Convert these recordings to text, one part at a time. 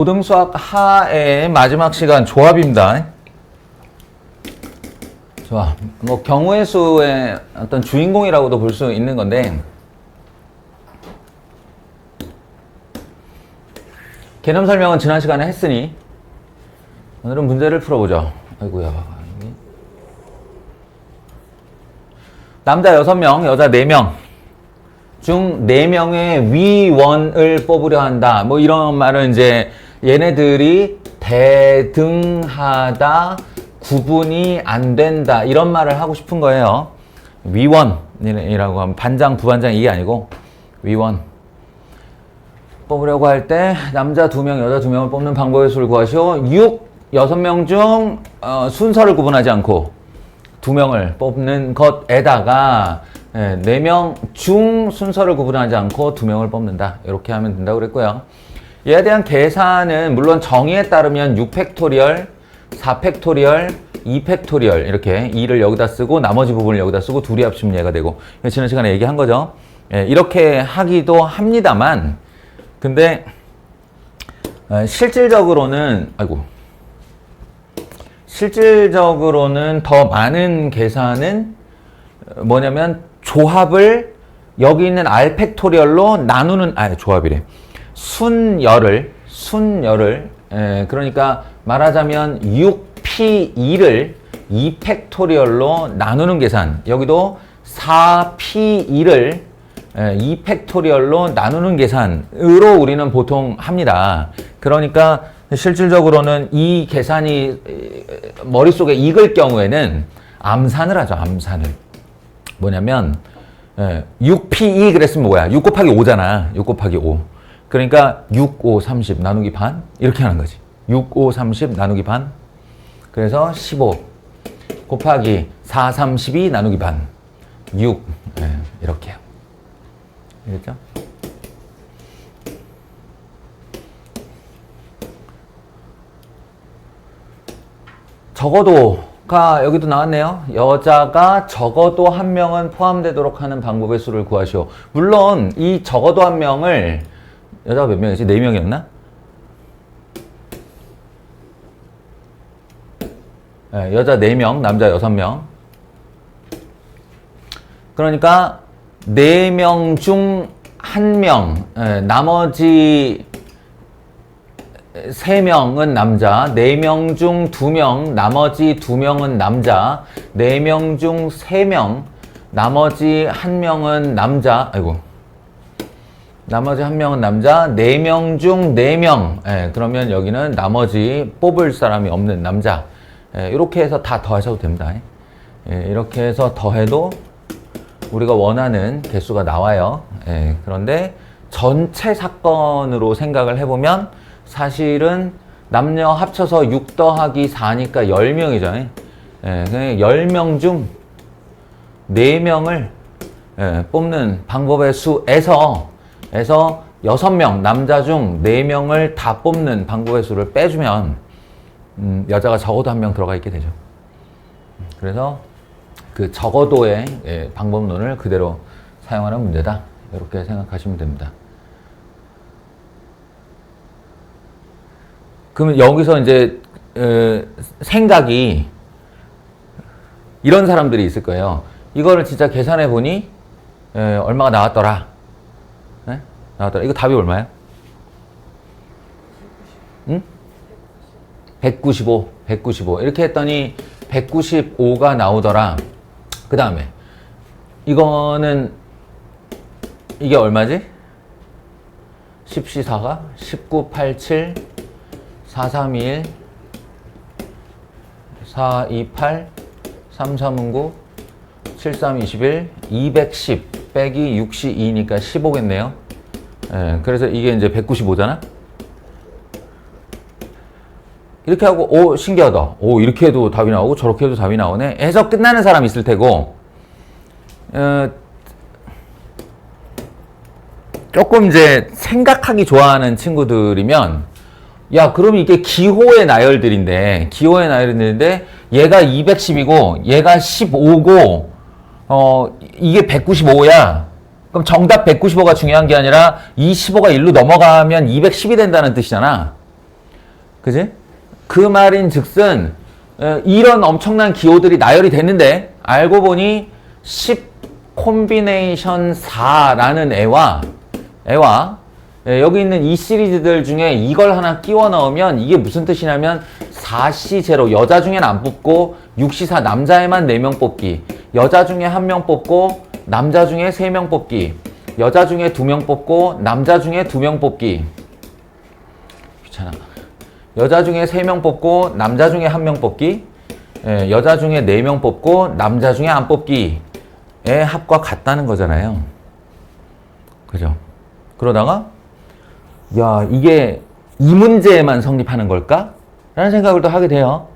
고등수학 하의 마지막 시간 조합입니다. 조합. 뭐 경우의 수의 어떤 주인공이라고도 볼 수 있는 건데 개념 설명은 지난 시간에 했으니 오늘은 문제를 풀어보죠. 아이고야. 남자 6명, 여자 4명 중 4명의 위원을 뽑으려 한다. 뭐 이런 말은 이제 얘네들이 대등하다, 구분이 안 된다 이런 말을 하고 싶은 거예요. 위원이라고 하면 반장, 부반장 이게 아니고 위원 뽑으려고 할 때 남자 2명, 여자 2명을 뽑는 방법의 수를 구하시오. 6명 중 순서를 구분하지 않고 2명을 뽑는 것에다가 4명 중 순서를 구분하지 않고 2명을 뽑는다. 이렇게 하면 된다고 그랬고요. 얘에 대한 계산은 물론 정의에 따르면 6팩토리얼, 4팩토리얼, 2팩토리얼 이렇게 2를 여기다 쓰고 나머지 부분을 여기다 쓰고 둘이 합치면 얘가 되고 지난 시간에 얘기한 거죠. 이렇게 하기도 합니다만 근데 실질적으로는 더 많은 계산은 뭐냐면 조합을 여기 있는 R팩토리얼로 나누는 조합이래. 순열을 그러니까 말하자면 6P2를 2팩토리얼로 나누는 계산, 여기도 4P2를 2팩토리얼로 나누는 계산으로 우리는 보통 합니다. 그러니까 실질적으로는 이 계산이 머릿속에 익을 경우에는 암산을 하죠. 암산을. 뭐냐면 6P2 그랬으면 뭐야? 6 곱하기 5잖아. 6 곱하기 5. 그러니까 6, 5, 30 나누기 반 이렇게 하는 거지. 6, 5, 30 나누기 반. 그래서 15 곱하기 4, 32 나누기 반. 6 이렇게요. 알겠죠? 적어도가 여기도 나왔네요. 여자가 적어도 1명은 포함되도록 하는 방법의 수를 구하시오. 물론 이 적어도 1명을 여자가 몇 명이지? 4명이었나? 여자 4명, 남자 6명. 그러니까 4명 중 1명, 나머지 3명은 남자, 4명 중 2명, 나머지 2명은 남자, 4명 중 3명, 나머지 1명은 남자, 나머지 1명은 남자, 4명 중 4명, 그러면 여기는 나머지 뽑을 사람이 없는 남자. 이렇게 해서 다 더하셔도 됩니다. 이렇게 해서 더해도 우리가 원하는 개수가 나와요. 그런데 전체 사건으로 생각을 해보면 사실은 남녀 합쳐서 6 더하기 4니까 10명이죠. 10명 중 4명을 뽑는 방법의 수에서 6명, 남자 중 4명을 다 뽑는 방법의 수를 빼주면 여자가 적어도 1명 들어가 있게 되죠. 그래서 그 적어도의 방법론을 그대로 사용하는 문제다. 이렇게 생각하시면 됩니다. 그러면 여기서 이제 생각이 이런 사람들이 있을 거예요. 이거를 진짜 계산해 보니 얼마가 나왔더라. 나왔더라. 이거 답이 얼마야? 응? 195 이렇게 했더니 195가 나오더라. 그 다음에 이거는 이게 얼마지? 10C4가 19, 87 4321 428 3319 7321 210 빼기 62니까 15겠네요. 그래서 이게 이제 195잖아. 이렇게 하고 신기하다. 이렇게 해도 답이 나오고 저렇게 해도 답이 나오네. 해서 끝나는 사람이 있을 테고 조금 이제 생각하기 좋아하는 친구들이면 야, 그럼 이게 기호의 나열들인데 얘가 210이고 얘가 15고 이게 195야. 그럼 정답 195가 중요한 게 아니라 이 15가 1로 넘어가면 210이 된다는 뜻이잖아. 그지? 그 말인 즉슨 이런 엄청난 기호들이 나열이 됐는데 알고 보니 10 콤비네이션 4라는 애와 여기 있는 이 시리즈들 중에 이걸 하나 끼워 넣으면 이게 무슨 뜻이냐면 4시 제로 여자 중엔 안 뽑고 6시 4 남자에만 4명 뽑기, 여자 중에 1명 뽑고 남자 중에 3명 뽑기, 여자 중에 2명 뽑고 남자 중에 2명 뽑기. 귀찮아. 여자 중에 3명 뽑고 남자 중에 1명 뽑기, 여자 중에 4명 뽑고 남자 중에 안 뽑기의 합과 같다는 거잖아요. 그죠? 그러다가 야, 이게 이 문제에만 성립하는 걸까? 라는 생각을 또 하게 돼요.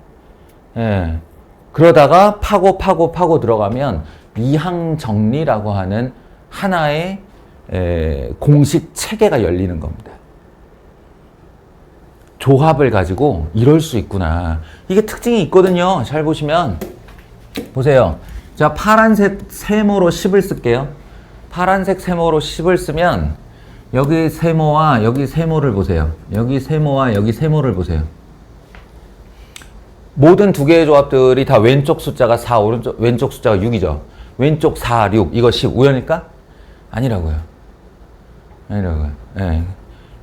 그러다가 파고 들어가면 이항정리라고 하는 하나의 공식 체계가 열리는 겁니다. 조합을 가지고 이럴 수 있구나. 이게 특징이 있거든요. 잘 보시면 보세요. 자, 파란색 세모로 10을 쓸게요. 파란색 세모로 10을 쓰면 여기 세모와 여기 세모를 보세요. 여기 세모와 여기 세모를 보세요. 모든 두 개의 조합들이 다 왼쪽 숫자가 4, 왼쪽 숫자가 6이죠. 왼쪽 4, 6 이거 10 우연일까? 아니라고요. 예.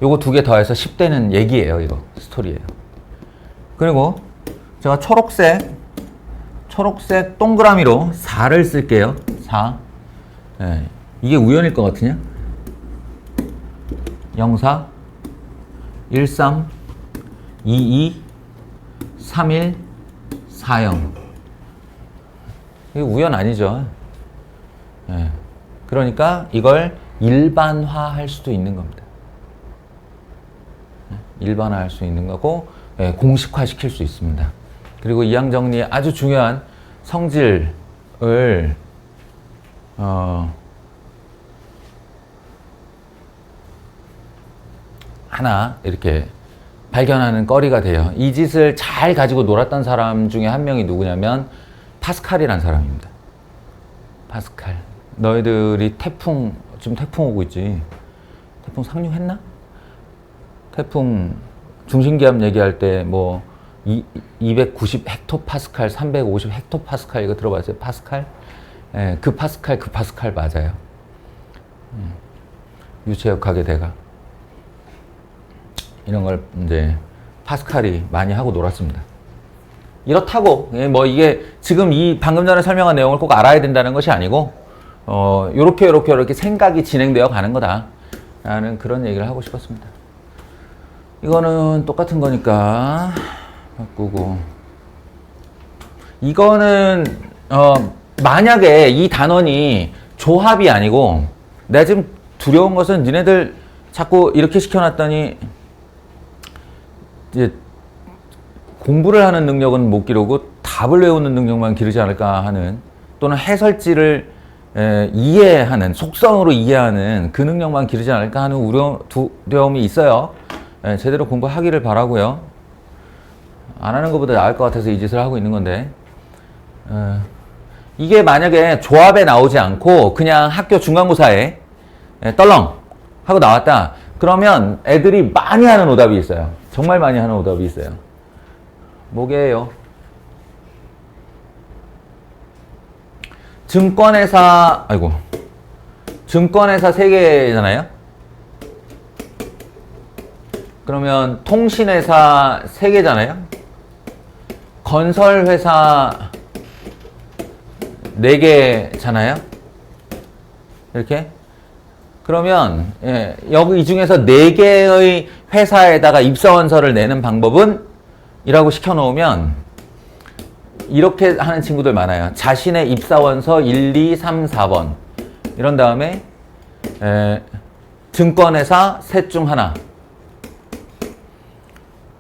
요거 두 개 더해서 10되는 얘기예요. 이거 스토리예요. 그리고 제가 초록색 동그라미로 4를 쓸게요. 4. 예. 이게 우연일 것 같으냐? 04 13 22 31 40. 이게 우연 아니죠. 예. 그러니까 이걸 일반화할 수도 있는 겁니다. 일반화할 수 있는 거고, 공식화 시킬 수 있습니다. 그리고 이항정리의 아주 중요한 성질을 하나 이렇게 발견하는 거리가 돼요. 이 짓을 잘 가지고 놀았던 사람 중에 한 명이 누구냐면 파스칼이라는 사람입니다. 파스칼. 너희들이 지금 태풍 오고 있지. 태풍 상륙했나? 태풍 중심기압 얘기할 때 뭐 290 헥토파스칼, 350 헥토파스칼 이거 들어봤어요? 파스칼? 예, 그 파스칼 맞아요. 유체역학의 대가. 이런 걸 이제 파스칼이 많이 하고 놀았습니다. 이렇다고 뭐 이게 지금 이 방금 전에 설명한 내용을 꼭 알아야 된다는 것이 아니고 요렇게 생각이 진행되어 가는 거다 라는 그런 얘기를 하고 싶었습니다. 이거는 똑같은 거니까 바꾸고, 이거는 만약에 이 단원이 조합이 아니고, 내가 지금 두려운 것은 니네들 자꾸 이렇게 시켜놨더니 이제 공부를 하는 능력은 못 기르고 답을 외우는 능력만 기르지 않을까 하는, 또는 해설지를 이해하는, 속성으로 이해하는 그 능력만 기르지 않을까 하는 두려움이 있어요. 제대로 공부하기를 바라고요. 안 하는 것보다 나을 것 같아서 이 짓을 하고 있는 건데, 이게 만약에 조합에 나오지 않고 그냥 학교 중간고사에 떨렁 하고 나왔다. 그러면 애들이 많이 하는 오답이 있어요. 정말 많이 하는 오답이 있어요. 뭐게요? 증권회사 3개잖아요. 그러면 통신회사 3개잖아요. 건설회사 4개잖아요. 이렇게. 그러면 여기 이 중에서 4개의 회사에다가 입사원서를 내는 방법은 이라고 시켜놓으면 이렇게 하는 친구들 많아요. 자신의 입사원서 1, 2, 3, 4번 이런 다음에 증권회사 셋 중 하나,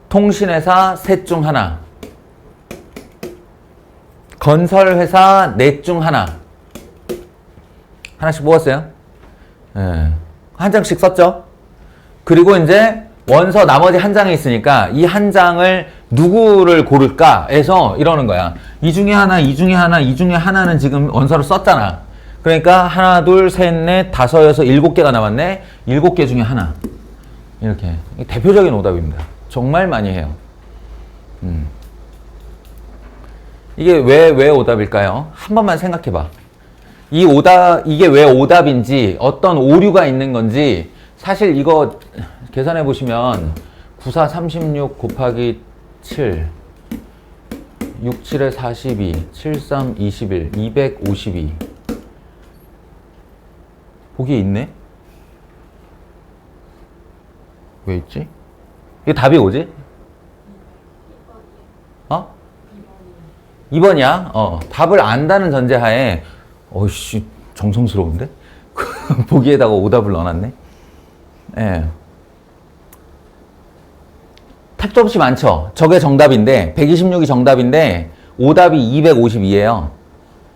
통신회사 셋 중 하나, 건설회사 넷 중 하나. 하나씩 모았어요. 한 장씩 썼죠. 그리고 이제 원서 나머지 한 장이 있으니까 이 한 장을 누구를 고를까 해서 이러는 거야. 이 중에 하나, 이 중에 하나, 이 중에 하나는 지금 원서를 썼잖아. 그러니까 하나, 둘, 셋, 넷, 다섯, 여섯, 7개가 남았네. 7개 중에 하나. 이렇게. 대표적인 오답입니다. 정말 많이 해요. 이게 왜 오답일까요? 한 번만 생각해봐. 이게 왜 오답인지, 어떤 오류가 있는 건지, 사실 이거 계산해 보시면, 94, 36 곱하기 7, 67에 42, 73, 21, 252. 보기에 있네? 왜 있지? 이게 답이 뭐지? 어? 2번이야? 답을 안다는 전제하에, 어이씨, 정성스러운데? 보기에다가 오답을 넣어놨네? 예. 택도 없이 많죠? 저게 정답인데, 126이 정답인데, 오답이 252예요.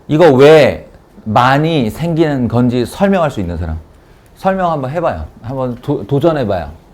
이거 왜 많이 생기는 건지 설명할 수 있는 사람. 설명 한번 해봐요. 한번 도전해봐요.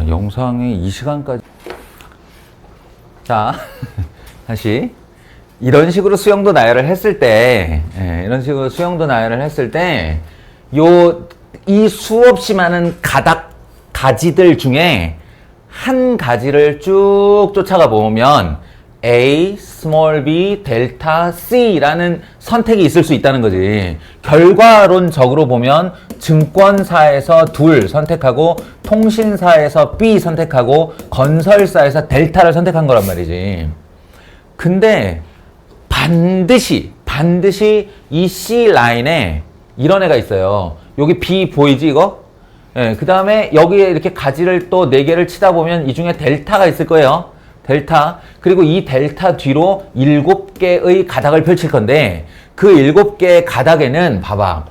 영상이 이 시간까지. 자, 다시. 이런 식으로 수영도 나열을 했을 때, 이런 식으로 수영도 나열을 했을 때, 이 수없이 많은 가지들 중에 한 가지를 쭉 쫓아가 보면, A, small b, 델타 C라는 선택이 있을 수 있다는 거지. 결과론적으로 보면 증권사에서 둘 선택하고 통신사에서 B 선택하고 건설사에서 델타를 선택한 거란 말이지. 근데 반드시 이 C 라인에 이런 애가 있어요. 여기 B 보이지 이거? 예, 그 다음에 여기에 이렇게 가지를 또 4개를 치다 보면 이 중에 델타가 있을 거예요. 델타. 그리고 이 델타 뒤로 7개의 가닥을 펼칠 건데 그 7개의 가닥에는 봐봐.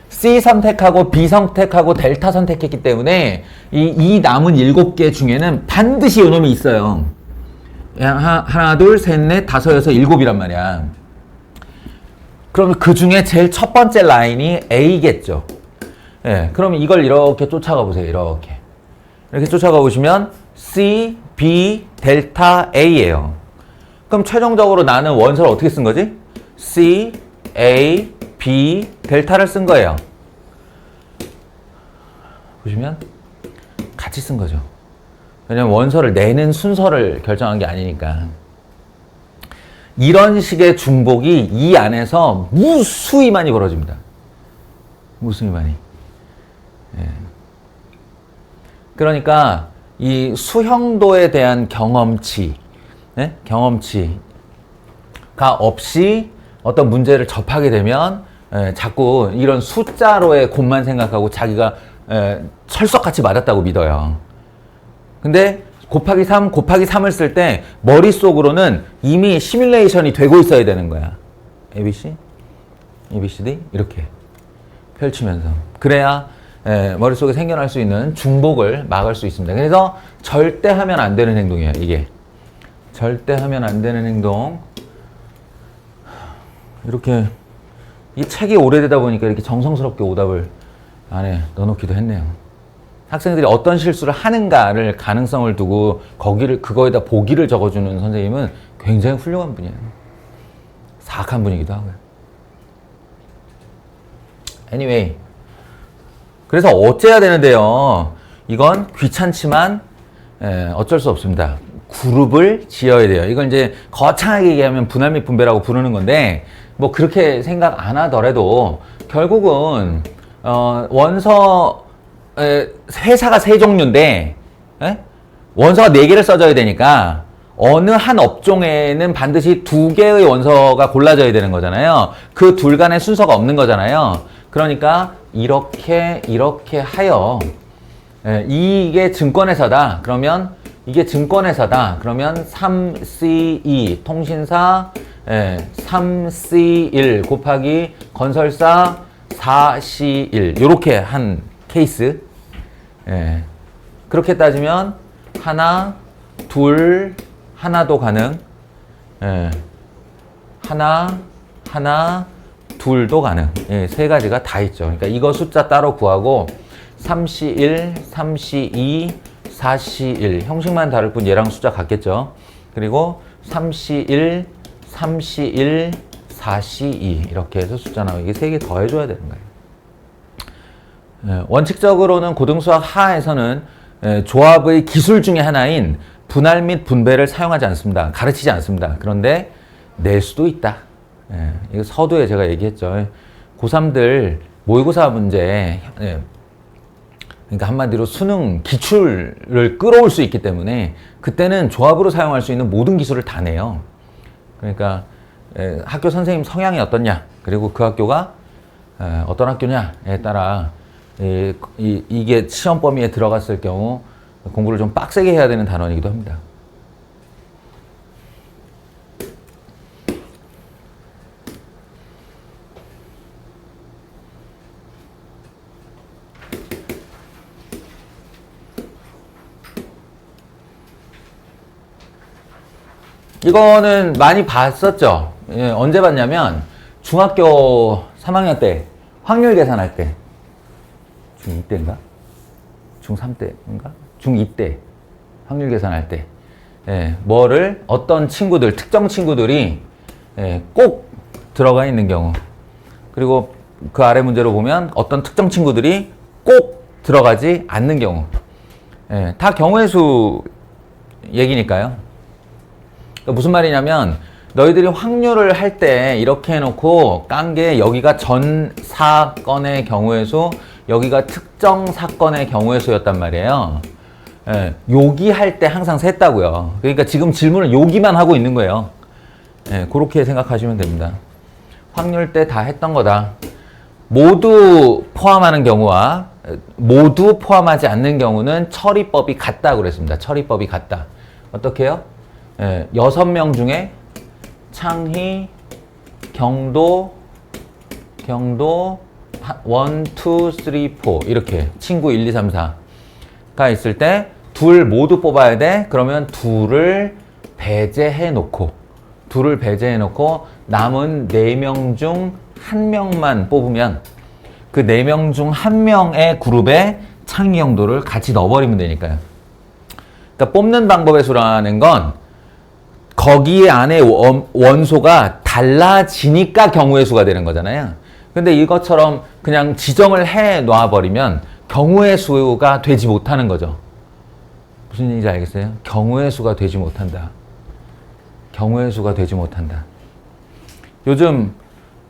C 선택하고 B 선택하고 델타 선택했기 때문에 이 남은 7개 중에는 반드시 요놈이 있어요. 하나, 둘, 셋, 넷, 다섯, 여섯, 7이란 말이야. 그러면 그 중에 제일 첫 번째 라인이 A겠죠. 예, 그러면 이걸 이렇게 쫓아가 보세요. 이렇게 쫓아가 보시면 C, B, 델타, A예요. 그럼 최종적으로 나는 원서를 어떻게 쓴 거지? C, A, B, 델타를 쓴 거예요. 보시면 같이 쓴 거죠. 왜냐면 원서를 내는 순서를 결정한 게 아니니까. 이런 식의 중복이 이 안에서 무수히 많이 벌어집니다. 무수히 많이. 예. 그러니까 이 수형도에 대한 경험치, 네? 경험치가 없이 어떤 문제를 접하게 되면 자꾸 이런 숫자로의 곱만 생각하고 자기가 철석같이 맞았다고 믿어요. 근데 곱하기 3을 쓸 때 머릿속으로는 이미 시뮬레이션이 되고 있어야 되는 거야. ABC, ABCD 이렇게 펼치면서. 그래야 머릿속에 생겨날 수 있는 중복을 막을 수 있습니다. 그래서 절대 하면 안 되는 행동이에요. 이게. 절대 하면 안 되는 행동. 이렇게 이 책이 오래되다 보니까 이렇게 정성스럽게 오답을 안에 넣어놓기도 했네요. 학생들이 어떤 실수를 하는가를 가능성을 두고 그거에다 보기를 적어주는 선생님은 굉장히 훌륭한 분이에요. 사악한 분이기도 하고요. Anyway. 그래서 어째야 되는데요. 이건 귀찮지만 어쩔 수 없습니다. 그룹을 지어야 돼요. 이건 이제 거창하게 얘기하면 분할 및 분배라고 부르는 건데 뭐 그렇게 생각 안 하더라도 결국은 원서 회사가 3종류인데 원서가 4개를 써줘야 되니까 어느 한 업종에는 반드시 2개의 원서가 골라져야 되는 거잖아요. 그 둘 간의 순서가 없는 거잖아요. 그러니까 이렇게 하여 이게 증권회사다. 그러면 이게 증권회사다. 그러면 3C2 통신사 3C1 곱하기 건설사 4C1 요렇게 한 케이스. 그렇게 따지면 하나, 둘, 하나도 가능. 하나, 둘도 가능. 세 가지가 다 있죠. 그러니까 이거 숫자 따로 구하고 3C1, 3C2, 4C1 형식만 다를 뿐 얘랑 숫자 같겠죠. 그리고 3C1, 3C1, 4C2 이렇게 해서 숫자 나오고 이게 세 개 더해줘야 되는 거예요. 원칙적으로는 고등수학 하에서는 조합의 기술 중에 하나인 분할 및 분배를 사용하지 않습니다. 가르치지 않습니다. 그런데 낼 수도 있다. 이거 서두에 제가 얘기했죠. 고3들 모의고사 문제, 그러니까 한마디로 수능 기출을 끌어올 수 있기 때문에 그때는 조합으로 사용할 수 있는 모든 기술을 다 내요. 그러니까 학교 선생님 성향이 어떻냐, 그리고 그 학교가 어떤 학교냐에 따라 이게 시험 범위에 들어갔을 경우 공부를 좀 빡세게 해야 되는 단원이기도 합니다. 이거는 많이 봤었죠. 언제 봤냐면 중학교 3학년 때 확률 계산할 때 중2 때인가? 중3 때인가? 중2 때 확률 계산할 때 뭐를 어떤 친구들, 특정 친구들이 꼭 들어가 있는 경우, 그리고 그 아래 문제로 보면 어떤 특정 친구들이 꼭 들어가지 않는 경우, 다 경우의 수 얘기니까요. 무슨 말이냐면 너희들이 확률을 할 때 이렇게 해놓고 깐 게 여기가 전 사건의 경우의 수, 여기가 특정 사건의 경우의 수였단 말이에요. 요기할 때 항상 셌다고요. 그러니까 지금 질문을 요기만 하고 있는 거예요. 그렇게 생각하시면 됩니다. 확률 때 다 했던 거다. 모두 포함하는 경우와 모두 포함하지 않는 경우는 처리법이 같다고 그랬습니다. 처리법이 같다. 어떻게 해요? 6명 중에 창희, 경도 1, 2, 3, 4 이렇게 친구 1, 2, 3, 4가 있을 때 둘 모두 뽑아야 돼. 그러면 둘을 배제해 놓고 남은 4명 중 1명만 뽑으면 그 4명 중 1명의 그룹에 창희, 경도를 같이 넣어버리면 되니까요. 그러니까 뽑는 방법의 수라는 건 거기 안에 원소가 달라지니까 경우의 수가 되는 거잖아요. 근데 이것처럼 그냥 지정을 해 놔버리면 경우의 수가 되지 못하는 거죠. 무슨 얘기인지 알겠어요? 경우의 수가 되지 못한다. 경우의 수가 되지 못한다. 요즘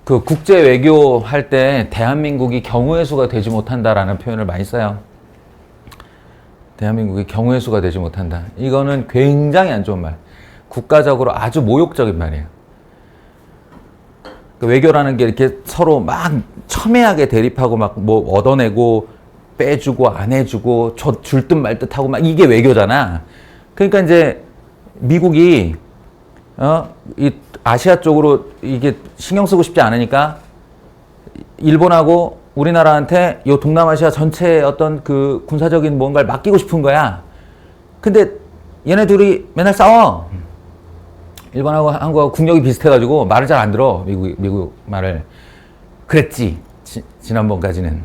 그 국제 외교 할 때 대한민국이 경우의 수가 되지 못한다라는 표현을 많이 써요. 대한민국이 경우의 수가 되지 못한다. 이거는 굉장히 안 좋은 말. 국가적으로 아주 모욕적인 말이에요. 외교라는 게 이렇게 서로 막 첨예하게 대립하고 막 뭐 얻어내고 빼주고 안 해주고 줄 듯 말 듯하고 막 이게 외교잖아. 그러니까 이제 미국이 이 아시아 쪽으로 이게 신경 쓰고 싶지 않으니까 일본하고 우리나라한테 요 동남아시아 전체의 어떤 그 군사적인 뭔가를 맡기고 싶은 거야. 근데 얘네 둘이 맨날 싸워. 일본하고 한국하고 국력이 비슷해가지고 말을 잘 안 들어. 미국 말을. 그랬지. 지난번까지는.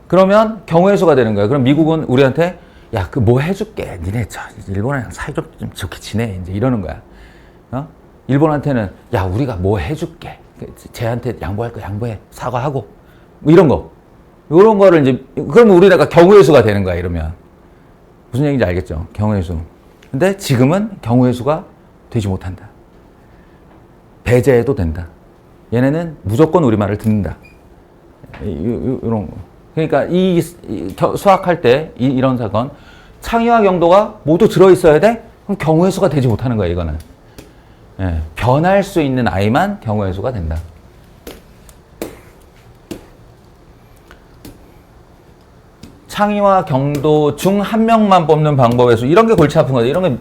그러면 경우의 수가 되는 거야. 그럼 미국은 우리한테 야, 그 뭐 해줄게. 니네 일본이랑 사이좋게 좀 좋게 지내. 이제 이러는 거야. 일본한테는 야, 우리가 뭐 해줄게. 쟤한테 양보할 거 양보해. 사과하고. 뭐 이런 거. 이런 거를 이제, 그러면 우리나라가 경우의 수가 되는 거야. 이러면. 무슨 얘기인지 알겠죠? 경우의 수. 근데 지금은 경우의 수가 되지 못한다. 배제해도 된다. 얘네는 무조건 우리 말을 듣는다. 이런 거. 그러니까 이 수학할 때 이런 사건, 창의와 경도가 모두 들어있어야 돼? 그럼 경우의 수가 되지 못하는 거야, 이거는. 변할 수 있는 아이만 경우의 수가 된다. 창의와 경도 중 한 명만 뽑는 방법의 수. 이런 게 골치 아픈 거죠. 이런 게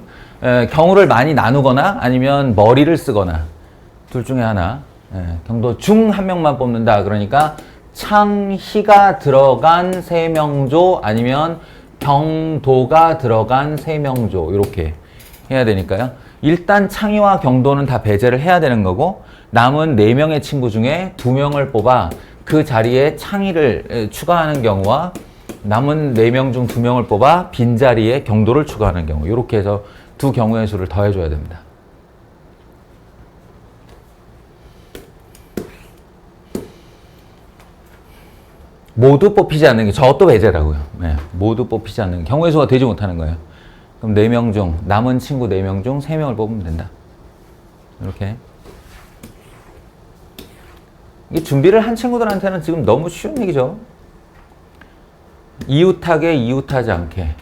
경우를 많이 나누거나 아니면 머리를 쓰거나 둘 중에 하나. 경도 중 한 명만 뽑는다. 그러니까 창희가 들어간 세명조 아니면 경도가 들어간 세명조 이렇게 해야 되니까요. 일단 창희와 경도는 다 배제를 해야 되는 거고 남은 4명의 친구 중에 2명을 뽑아 그 자리에 창희를 추가하는 경우와 남은 4명 중 2명을 뽑아 빈자리에 경도를 추가하는 경우 이렇게 해서 두 경우의 수를 더해줘야 됩니다. 모두 뽑히지 않는 게 저것도 배제라고요. 모두 뽑히지 않는 경우의 수가 되지 못하는 거예요. 그럼 4명 중 남은 친구 4명 중 3명을 뽑으면 된다. 이렇게. 이게 준비를 한 친구들한테는 지금 너무 쉬운 얘기죠. 이웃하게 이웃하지 않게.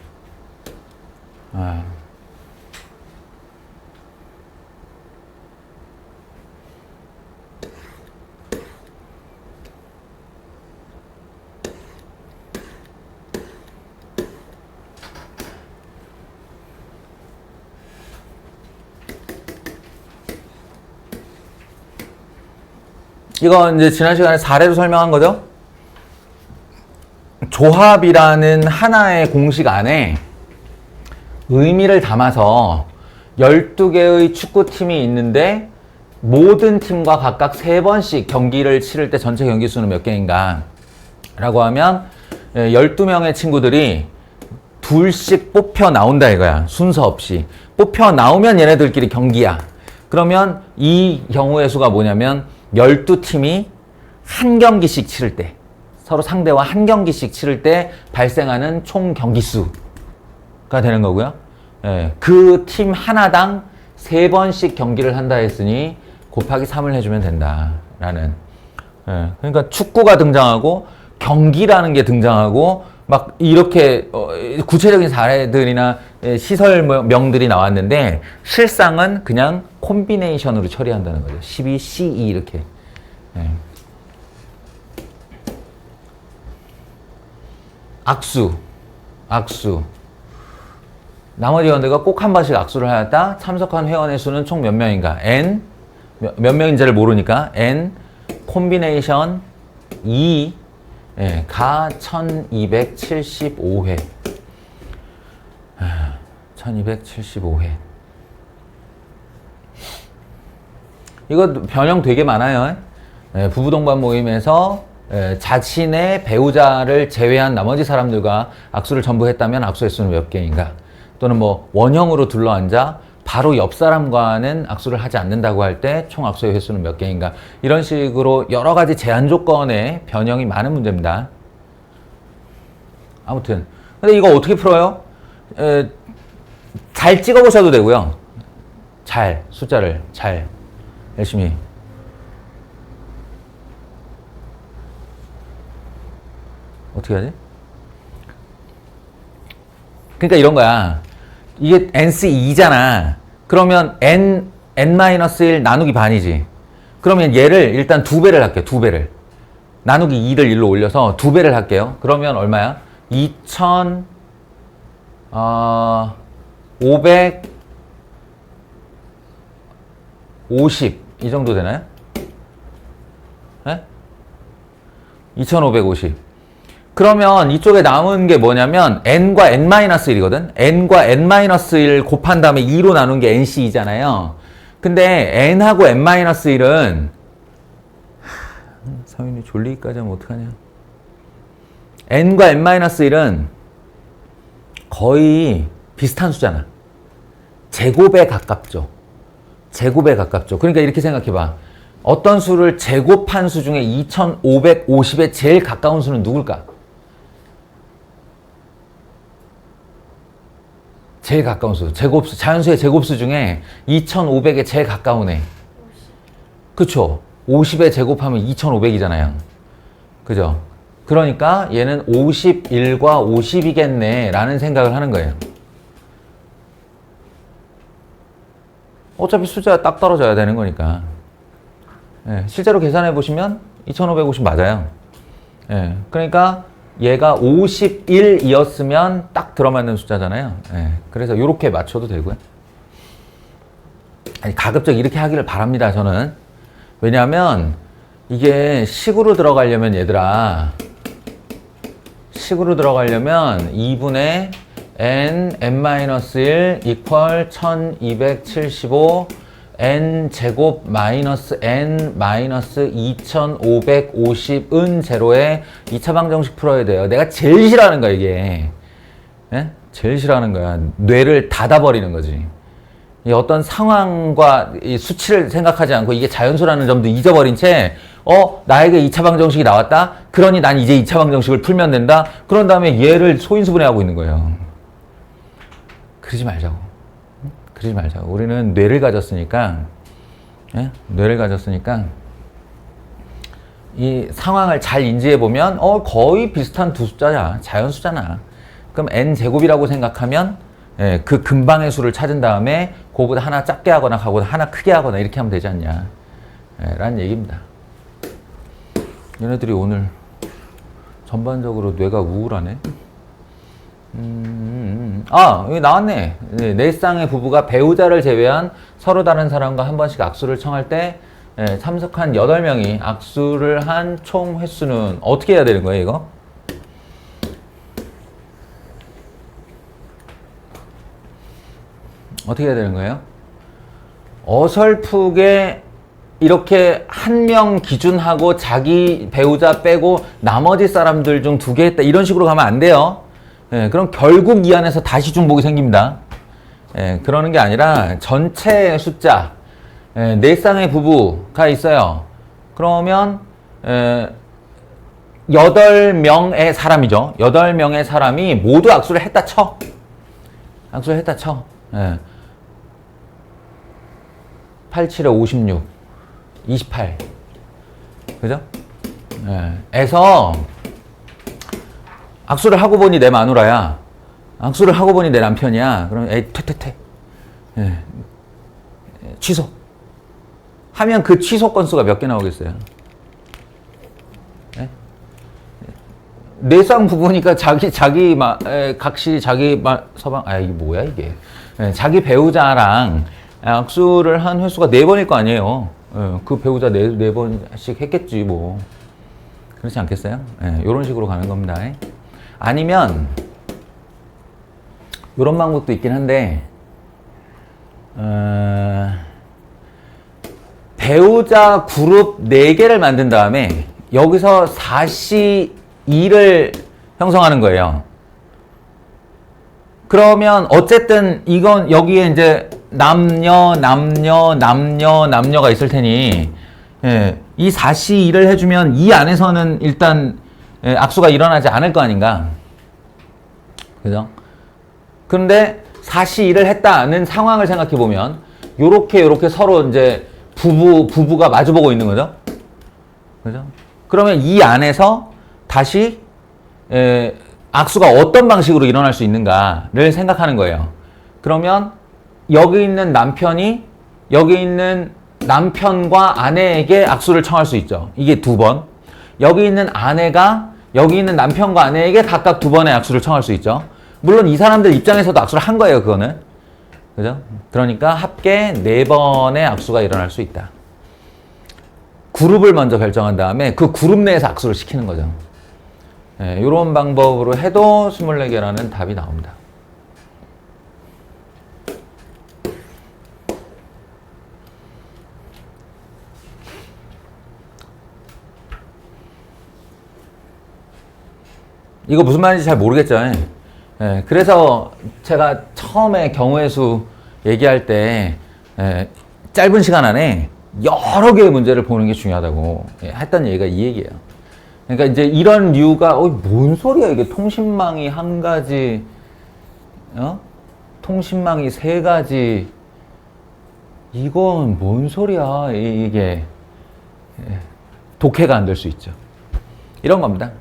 이건 이제 지난 시간에 사례로 설명한 거죠. 조합이라는 하나의 공식 안에 의미를 담아서 12개의 축구팀이 있는데 모든 팀과 각각 3번씩 경기를 치를 때 전체 경기 수는 몇 개인가 라고 하면 12명의 친구들이 둘씩 뽑혀 나온다 이거야. 순서 없이 뽑혀 나오면 얘네들끼리 경기야. 그러면 이 경우의 수가 뭐냐면 12팀이 한 경기씩 치를 때 서로 상대와 한 경기씩 치를 때 발생하는 총 경기 수가 되는 거고요. 그 팀 하나당 3번씩 경기를 한다 했으니 곱하기 3을 해주면 된다라는. 그러니까 축구가 등장하고 경기라는 게 등장하고 막 이렇게 구체적인 사례들이나 시설명들이 나왔는데 실상은 그냥 콤비네이션으로 처리한다는 거죠. 12, 12 이렇게. 악수. 나머지 회원들과 꼭 한 번씩 악수를 하였다. 참석한 회원의 수는 총 몇 명인가? N. 몇 명인지를 모르니까 N 콤비네이션 2 가 1275회. 1275회. 이거 변형 되게 많아요. 부부 동반 모임에서 자신의 배우자를 제외한 나머지 사람들과 악수를 전부 했다면 악수 횟수는 몇 개인가? 또는 뭐 원형으로 둘러앉아 바로 옆 사람과는 악수를 하지 않는다고 할 때 총 악수의 횟수는 몇 개인가? 이런 식으로 여러 가지 제한 조건의 변형이 많은 문제입니다. 아무튼 근데 이거 어떻게 풀어요? 잘 찍어보셔도 되고요. 숫자를 잘 열심히. 어떻게 하지? 그러니까 이런 거야. 이게 NC2잖아. 그러면 N-1 나누기 반이지. 그러면 얘를 일단 2배를 할게요. 2배를. 나누기 2를 1로 올려서 2배를 할게요. 그러면 얼마야? 550 이 정도 되나요? 네? 2550. 그러면 이쪽에 남은 게 뭐냐면 n과 n-1이거든. n과 n-1 곱한 다음에 2로 나눈 게 nc2잖아요. 근데 n하고 n-1은 성윤이 졸리기까지 하면 어떡하냐. n과 n-1은 거의 비슷한 수잖아. 제곱에 가깝죠. 그러니까 이렇게 생각해봐. 어떤 수를 제곱한 수 중에 2550에 제일 가까운 수는 누굴까? 제일 가까운 수. 제곱수, 자연수의 제곱수 중에 2500에 제일 가까운 애. 그쵸? 50에 제곱하면 2500이잖아요. 그죠? 그러니까 얘는 51과 50이겠네 라는 생각을 하는 거예요. 어차피 숫자가 딱 떨어져야 되는 거니까. 실제로 계산해 보시면 2550 맞아요. 그러니까 얘가 51이었으면 딱 들어맞는 숫자잖아요. 예, 그래서 이렇게 맞춰도 되고요. 아니, 가급적 이렇게 하기를 바랍니다, 저는. 왜냐하면 이게 식으로 들어가려면 얘들아, 식으로 들어가려면 2분의 n-1 이퀄 1275 n 제곱 마이너스 n 마이너스 2550은 제로에 2차 방정식 풀어야 돼요. 내가 제일 싫어하는 거야, 이게. 예? 제일 싫어하는 거야. 뇌를 닫아버리는 거지. 이 어떤 상황과 이 수치를 생각하지 않고 이게 자연수라는 점도 잊어버린 채, 나에게 2차 방정식이 나왔다? 그러니 난 이제 2차 방정식을 풀면 된다? 그런 다음에 얘를 소인수분해하고 있는 거예요. 그러지 말자고. 그러지 말자고. 우리는 뇌를 가졌으니까, 예? 뇌를 가졌으니까, 이 상황을 잘 인지해보면, 거의 비슷한 두 숫자야. 자연수잖아. 그럼 n제곱이라고 생각하면, 예, 그 근방의 수를 찾은 다음에, 그거보다 하나 작게 하거나, 그거보다 하나 크게 하거나, 이렇게 하면 되지 않냐. 예, 라는 얘기입니다. 얘네들이 오늘 전반적으로 뇌가 우울하네. 여기 나왔네. 네 쌍의 부부가 배우자를 제외한 서로 다른 사람과 한 번씩 악수를 청할 때 참석한 8명이 악수를 한 총 횟수는 어떻게 해야 되는 거예요, 이거? 어떻게 해야 되는 거예요? 어설프게 이렇게 한 명 기준하고 자기 배우자 빼고 나머지 사람들 중 2개 했다 이런 식으로 가면 안 돼요. 예, 그럼 결국 이 안에서 다시 중복이 생깁니다. 예, 그러는 게 아니라 전체 숫자, 네 쌍의 부부가 있어요. 그러면 8명의 사람이죠. 8명의 사람이 모두 악수를 했다 쳐. 악수를 했다 쳐. 예. 8, 7에 56, 28. 그죠? 예. 에서 악수를 하고 보니 내 마누라야. 악수를 하고 보니 내 남편이야. 그러면 에이 퇴퇴퇴. 예. 취소. 하면 그 취소 건수가 몇 개 나오겠어요? 예? 네 쌍 부부니까 각시 자기 서방 이게 뭐야 이게? 예, 자기 배우자랑 악수를 한 횟수가 4번일 거 아니에요. 예, 그 배우자 네 번씩 했겠지 뭐. 그렇지 않겠어요? 예, 이런 식으로 가는 겁니다. 아니면 이런 방법도 있긴 한데 배우자 그룹 4개를 만든 다음에 여기서 4C2를 형성하는 거예요. 그러면 어쨌든 이건 여기에 이제 남녀가 있을 테니 이 4C2를 해주면 이 안에서는 일단 악수가 일어나지 않을 거 아닌가. 그죠? 그런데 4C2를 했다는 상황을 생각해 보면 요렇게 서로 이제 부부가 마주보고 있는 거죠. 그죠? 그러면 이 안에서 다시 악수가 어떤 방식으로 일어날 수 있는가를 생각하는 거예요. 그러면 여기 있는 남편과 아내에게 악수를 청할 수 있죠. 이게 2번. 여기 있는 아내가 여기 있는 남편과 아내에게 각각 2번의 악수를 청할 수 있죠. 물론 이 사람들 입장에서도 악수를 한 거예요, 그거는. 그죠? 그러니까 합계 4번의 악수가 일어날 수 있다. 그룹을 먼저 결정한 다음에 그 그룹 내에서 악수를 시키는 거죠. 이런 방법으로 해도 24개라는 답이 나옵니다. 이거 무슨 말인지 잘 모르겠죠. 그래서 제가 처음에 경우의 수 얘기할 때 짧은 시간 안에 여러 개의 문제를 보는 게 중요하다고 했던 얘기가 이 얘기예요. 그러니까 이제 이런 류가 뭔 소리야 이게 통신망이 한 가지, 통신망이 3가지, 이건 뭔 소리야 이게 독해가 안 될 수 있죠. 이런 겁니다.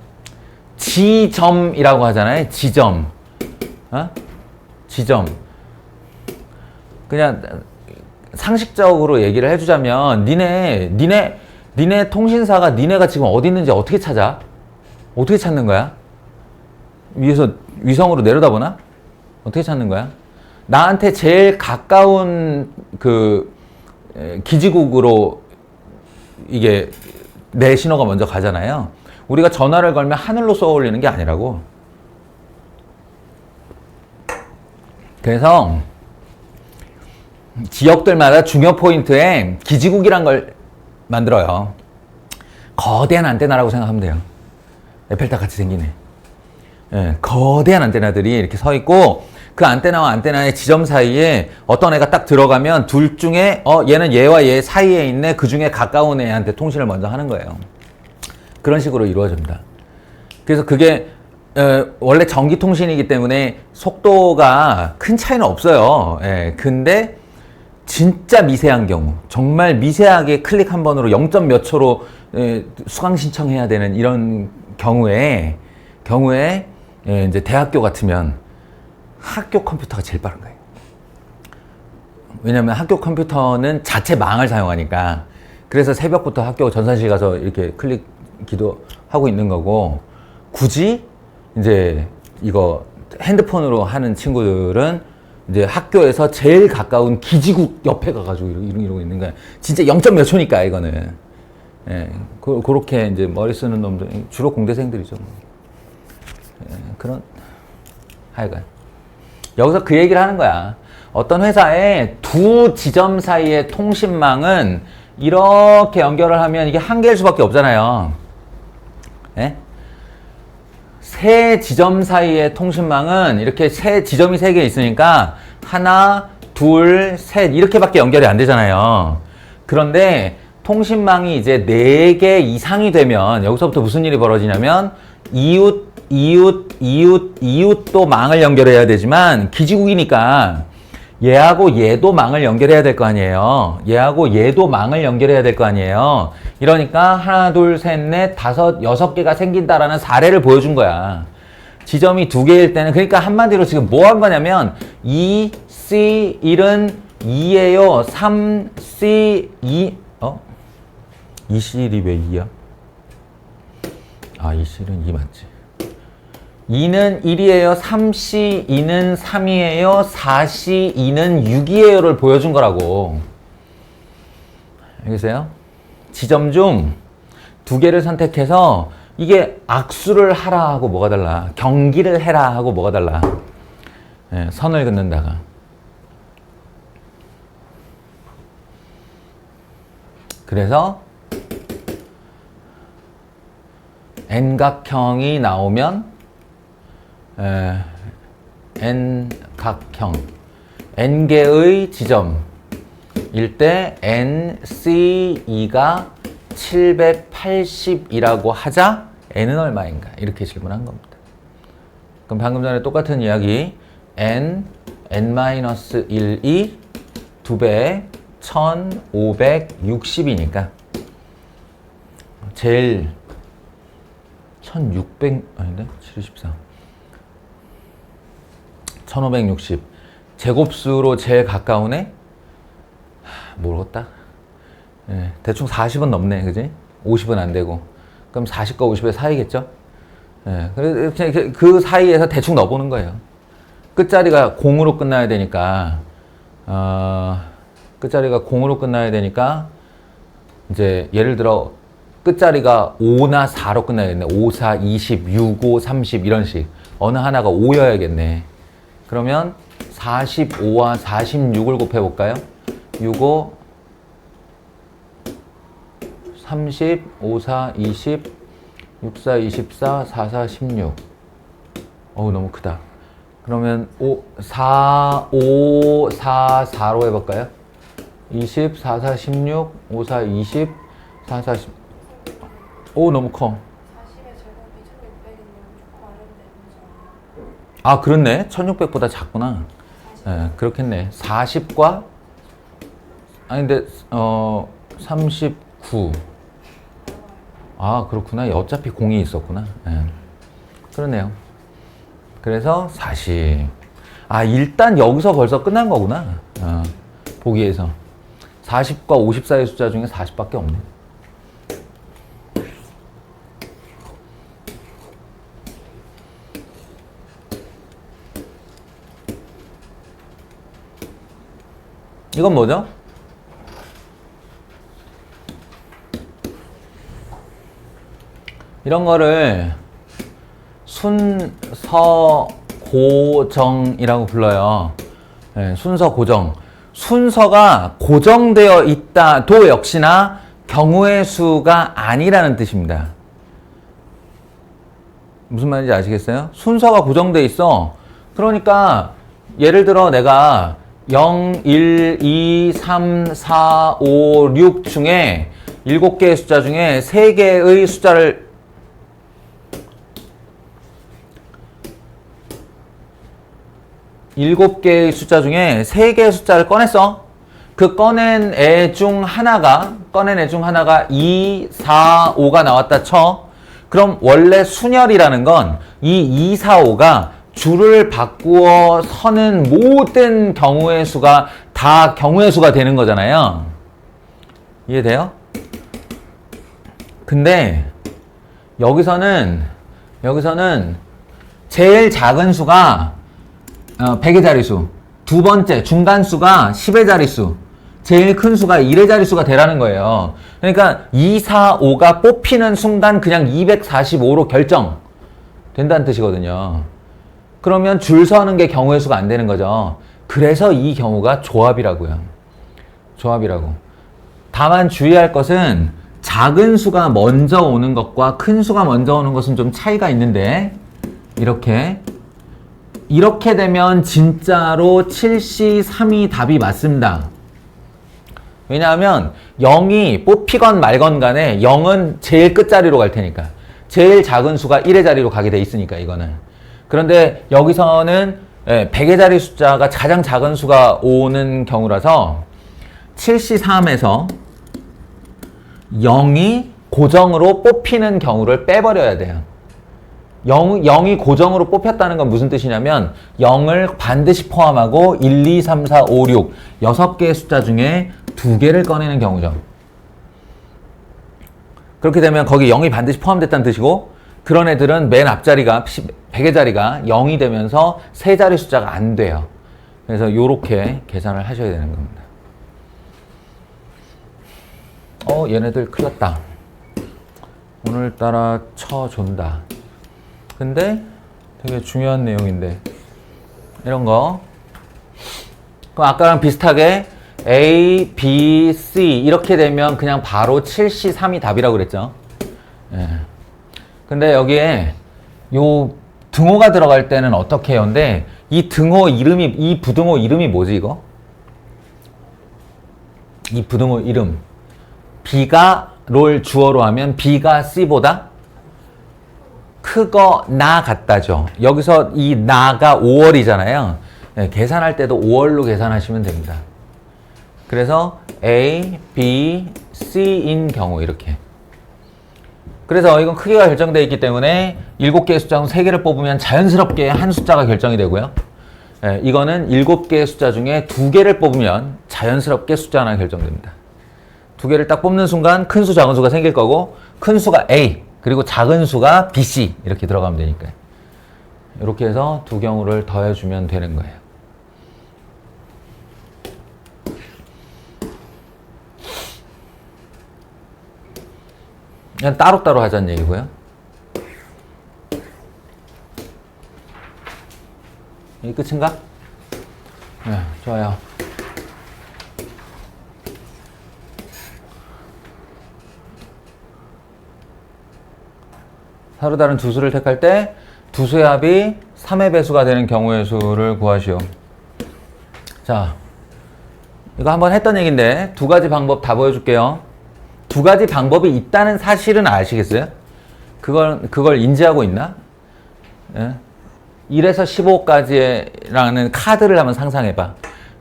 지점이라고 하잖아요. 지점. 지점. 그냥 상식적으로 얘기를 해주자면 니네 통신사가 니네가 지금 어디 있는지 어떻게 찾아? 어떻게 찾는 거야? 위에서 위성으로 내려다보나? 어떻게 찾는 거야? 나한테 제일 가까운 그 기지국으로 이게 내 신호가 먼저 가잖아요. 우리가 전화를 걸면 하늘로 쏘아 올리는 게 아니라고. 그래서 지역들마다 중요 포인트에 기지국이란 걸 만들어요. 거대한 안테나라고 생각하면 돼요. 에펠탑 같이 생기네. 예, 거대한 안테나들이 이렇게 서 있고 그 안테나와 안테나의 지점 사이에 어떤 애가 딱 들어가면 둘 중에 얘는 얘와 얘 사이에 있네. 그 중에 가까운 애한테 통신을 먼저 하는 거예요. 그런 식으로 이루어집니다. 그래서 그게 원래 전기통신이기 때문에 속도가 큰 차이는 없어요. 예, 근데 진짜 미세한 경우, 정말 미세하게 클릭 한 번으로 0. 몇 초로 수강 신청해야 되는 이런 경우에 이제 대학교 같으면 학교 컴퓨터가 제일 빠른 거예요. 왜냐면 학교 컴퓨터는 자체 망을 사용하니까. 그래서 새벽부터 학교 전산실 가서 이렇게 클릭 기도하고 있는 거고, 굳이 이제 이거 핸드폰으로 하는 친구들은 이제 학교에서 제일 가까운 기지국 옆에 가가지고 이러고 있는 거야. 진짜 0. 몇 초니까 이거는. 예, 그렇게 이제 머리 쓰는 놈들 주로 공대생들이죠. 예, 그런 하여간 여기서 그 얘기를 하는 거야. 어떤 회사의 두 지점 사이의 통신망은 이렇게 연결을 하면 이게 한 개일 수밖에 없잖아요. 예? 세 지점 사이의 통신망은 이렇게 세 지점이 3개 있으니까 하나, 둘, 셋 이렇게밖에 연결이 안 되잖아요. 그런데 통신망이 이제 4개 이상이 되면 여기서부터 무슨 일이 벌어지냐면 이웃도 망을 연결해야 되지만 기지국이니까 얘하고 얘도 망을 연결해야 될 거 아니에요. 얘하고 얘도 망을 연결해야 될 거 아니에요. 이러니까 하나, 둘, 셋, 넷, 다섯, 6개가 생긴다라는 사례를 보여준 거야. 지점이 2개일 때는. 그러니까 한마디로 지금 뭐 한 거냐면 2C1은 2예요. 3C2 2C1이 왜 2야? 아, 2C1은 2 맞지. 2는 1이에요. 3C2는 3이에요. 4C2는 6이에요를 보여준 거라고. 알겠어요? 지점 중 2개를 선택해서 이게 악수를 하라 하고 뭐가 달라? 경기를 해라 하고 뭐가 달라? 예, 선을 긋는다가. 그래서 N각형이 나오면 N각형 N개의 지점일 때 NC2가 780이라고 하자 N은 얼마인가? 이렇게 질문한 겁니다. 그럼 방금 전에 똑같은 이야기 N-1이 2배 1560이니까 제일 1600 아닌데? 74 1560 제곱수로 제일 가까운 애? 모르겠다. 예, 대충 40은 넘네, 그지? 50은 안 되고. 그럼 40과 50의 사이겠죠? 예, 그 사이에서 대충 넣어보는 거예요. 끝자리가 0으로 끝나야 되니까, 끝자리가 0으로 끝나야 되니까, 이제 예를 들어, 끝자리가 5나 4로 끝나야겠네. 5, 4, 20, 6, 5, 30 이런 식. 어느 하나가 5여야겠네. 그러면 45와 46을 곱해볼까요? 6, 5, 30, 5, 4, 20, 6, 4, 24, 4, 4, 16. 어우, 너무 크다. 그러면 4, 4로 해볼까요? 20, 4, 4, 16, 5, 4, 20, 4, 4, 10. 오, 너무 커. 40의 제곱이 1600이면 조금 어렵네. 아, 그렇네. 1600보다 작구나. 예, 그렇겠네. 40과, 아니, 근데, 39. 아, 그렇구나. 어차피 공이 있었구나. 예. 그러네요. 그래서 40. 아, 일단 여기서 벌써 끝난 거구나. 보기에서. 40과 50 사이의 숫자 중에 40밖에 없네. 이건 뭐죠? 이런 거를 순서 고정이라고 불러요. 네, 순서 고정. 순서가 고정되어 있다도 역시나 경우의 수가 아니라는 뜻입니다. 무슨 말인지 아시겠어요? 순서가 고정되어 있어. 그러니까 예를 들어 내가 0, 1, 2, 3, 4, 5, 6 중에 7개의 숫자 중에 3개의 숫자를 일곱 개의 숫자 중에 3개의 숫자를 꺼냈어. 그 꺼낸 애 중 하나가 2, 4, 5가 나왔다 쳐. 그럼 원래 순열이라는 건 이 2, 4, 5가 줄을 바꾸어 서는 모든 경우의 수가 다 경우의 수가 되는 거잖아요. 이해돼요? 근데 여기서는 제일 작은 수가 100의 자릿수, 두 번째 중간수가 10의 자릿수, 제일 큰 수가 1의 자릿수가 되라는 거예요. 그러니까 2, 4, 5가 뽑히는 순간 그냥 245로 결정된다는 뜻이거든요. 그러면 줄 서는 게 경우의 수가 안 되는 거죠. 그래서 이 경우가 조합이라고요. 조합이라고. 다만 주의할 것은 작은 수가 먼저 오는 것과 큰 수가 먼저 오는 것은 좀 차이가 있는데 이렇게 되면 진짜로 7시 3이 답이 맞습니다. 왜냐하면 0이 뽑히건 말건 간에 0은 제일 끝자리로 갈 테니까. 제일 작은 수가 1의 자리로 가게 돼 있으니까 이거는. 그런데 여기서는 100의 자리 숫자가 가장 작은 수가 오는 경우라서 7시 3에서 0이 고정으로 뽑히는 경우를 빼버려야 돼요. 0이 고정으로 뽑혔다는 건 무슨 뜻이냐면 0을 반드시 포함하고 1, 2, 3, 4, 5, 6 6개의 숫자 중에 2개를 꺼내는 경우죠. 그렇게 되면 거기 0이 반드시 포함됐다는 뜻이고 그런 애들은 맨 앞자리가 100의 자리가 0이 되면서 세 자리 숫자가 안 돼요. 그래서 이렇게 계산을 하셔야 되는 겁니다. 얘네들 큰일 났다. 오늘따라 쳐준다. 근데 되게 중요한 내용인데 이런 거 그럼 아까랑 비슷하게 A, B, C 이렇게 되면 그냥 바로 7시 3이 답이라고 그랬죠. 예. 근데 여기에 요 등호가 들어갈 때는 어떻게 해요? 근데 이 등호 이름이 이 부등호 이름이 뭐지 이거? 이 부등호 이름 B가 를 주어로 하면 B가 C보다 크거나 같다죠. 여기서 이 나가 5월이잖아요. 네, 계산할 때도 5월로 계산하시면 됩니다. 그래서 A, B, C인 경우 이렇게. 그래서 이건 크기가 결정되어 있기 때문에 7개의 숫자 중 3개를 뽑으면 자연스럽게 한 숫자가 결정이 되고요. 네, 이거는 7개의 숫자 중에 2개를 뽑으면 자연스럽게 숫자 하나 결정됩니다. 2개를 딱 뽑는 순간 큰 수, 작은 수가 생길 거고 큰 수가 A, 그리고 작은 수가 BC 이렇게 들어가면 되니까요. 이렇게 해서 두 경우를 더해주면 되는 거예요. 그냥 따로따로 하자는 얘기고요. 이게 끝인가? 네, 좋아요. 서로 다른 두 수를 택할 때 두 수의 합이 3의 배수가 되는 경우의 수를 구하시오. 자, 이거 한번 했던 얘기인데 두 가지 방법 다 보여줄게요. 두 가지 방법이 있다는 사실은 아시겠어요? 그걸 인지하고 있나? 예? 1에서 15까지라는 카드를 한번 상상해봐.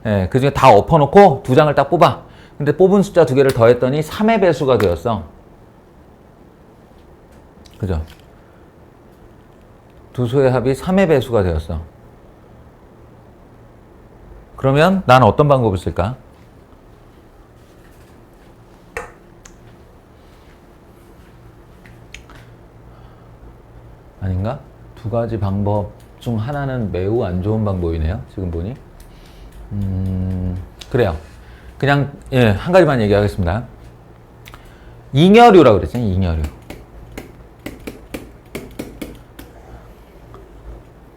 예, 그 중에 다 엎어놓고 두 장을 딱 뽑아. 근데 뽑은 숫자 두 개를 더했더니 3의 배수가 되었어. 그죠? 두 수의 합이 3의 배수가 되었어. 그러면 난 어떤 방법을 쓸까? 아닌가? 두 가지 방법 중 하나는 매우 안 좋은 방법이네요. 지금 보니. 그래요. 그냥 예, 한 가지만 얘기하겠습니다. 잉여류라고 그랬잖아요. 잉여류.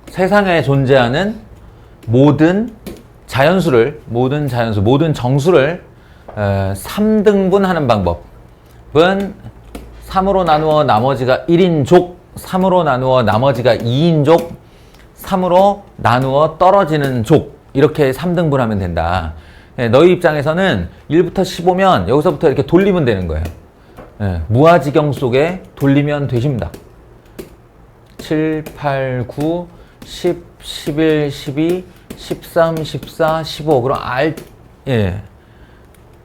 세상에 존재하는 모든 자연수를, 모든 정수를 3등분하는 방법은 3으로 나누어 나머지가 1인족, 3으로 나누어 나머지가 2인족, 3으로 나누어 떨어지는 족, 이렇게 3등분하면 된다. 너희 입장에서는 1부터 15면 여기서부터 이렇게 돌리면 되는 거예요. 무아지경 속에 돌리면 되십니다. 7, 8, 9, 10, 11, 12, 13, 14, 15. 그럼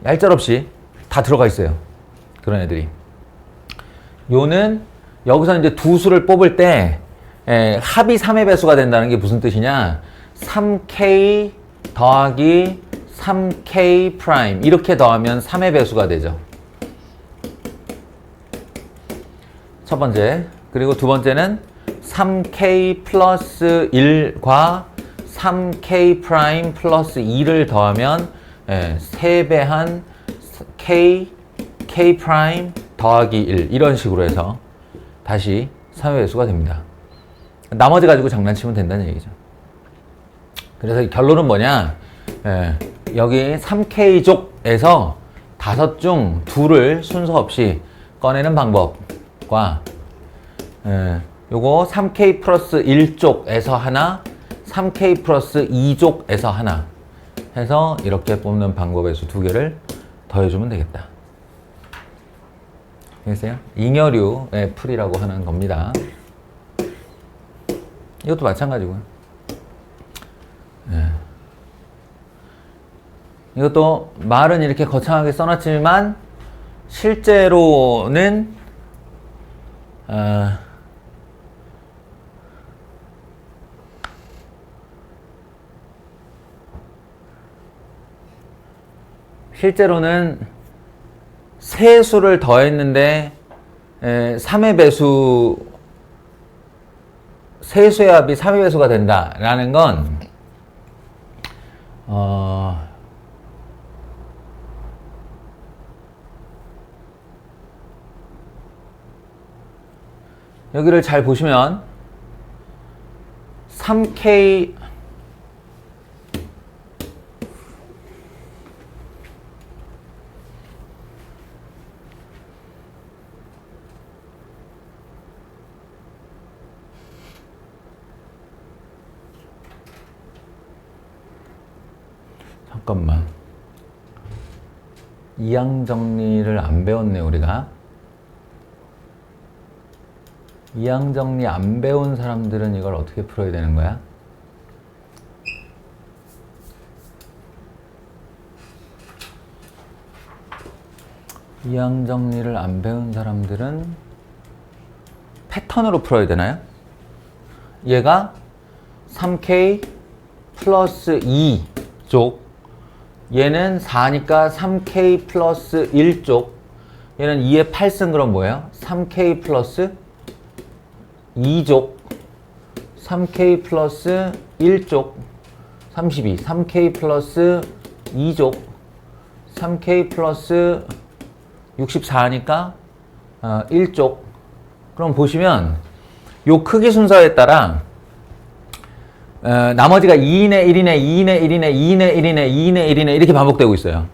얄짤없이 다 들어가 있어요. 그런 애들이. 요는 여기서 이제 두 수를 뽑을 때 합이 3의 배수가 된다는 게 무슨 뜻이냐? 3k 더하기 3k 프라임 이렇게 더하면 3의 배수가 되죠. 첫 번째. 그리고 두 번째는 3k 플러스 1과 3k 프라임 플러스 2를 더하면 3배한 k 프라임 더하기 1 이런 식으로 해서 다시 3의 배수가 됩니다. 나머지 가지고 장난치면 된다는 얘기죠. 그래서 결론은 뭐냐? 여기 3K족에서 5 중 2를 순서 없이 꺼내는 방법과 요거 3K 플러스 1족에서 하나, 3K 플러스 2족에서 하나 해서 이렇게 뽑는 방법에서 2개를 더해주면 되겠다. 알겠어요? 잉여류의 풀이라고 하는 겁니다. 이것도 마찬가지고요. 이것도 말은 이렇게 거창하게 써놨지만 실제로는 세 수를 더했는데 3의 배수, 세 수의 합이 3의 배수가 된다라는 건 여기를 잘 보시면 3K 잠깐만. 이항 정리를 안 배웠네, 우리가. 이항 정리 안 배운 사람들은 이걸 어떻게 풀어야 되는 거야? 이항 정리를 안 배운 사람들은 패턴으로 풀어야 되나요? 얘가 3K 플러스 2쪽, 얘는 4니까 3K 플러스 1쪽, 얘는 2의 8승 그럼 뭐예요? 3K 플러스 2족, 3K 플러스 1족, 32, 3K 플러스 2족, 3K 플러스 64니까 1족. 그럼 보시면 요 크기 순서에 따라 나머지가 2인의 1이네, 2인의 1이네, 2인의 1이네, 2인의 1이네 이렇게 반복되고 있어요.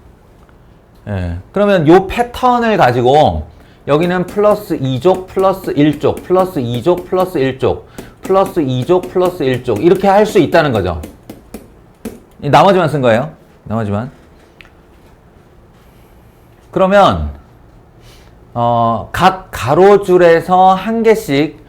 그러면 요 패턴을 가지고 여기는 플러스 2족, 플러스 1족, 플러스 2족, 플러스 1족, 플러스 2족, 플러스 1족 이렇게 할 수 있다는 거죠. 나머지만 쓴 거예요. 나머지만. 그러면 각 가로줄에서 한 개씩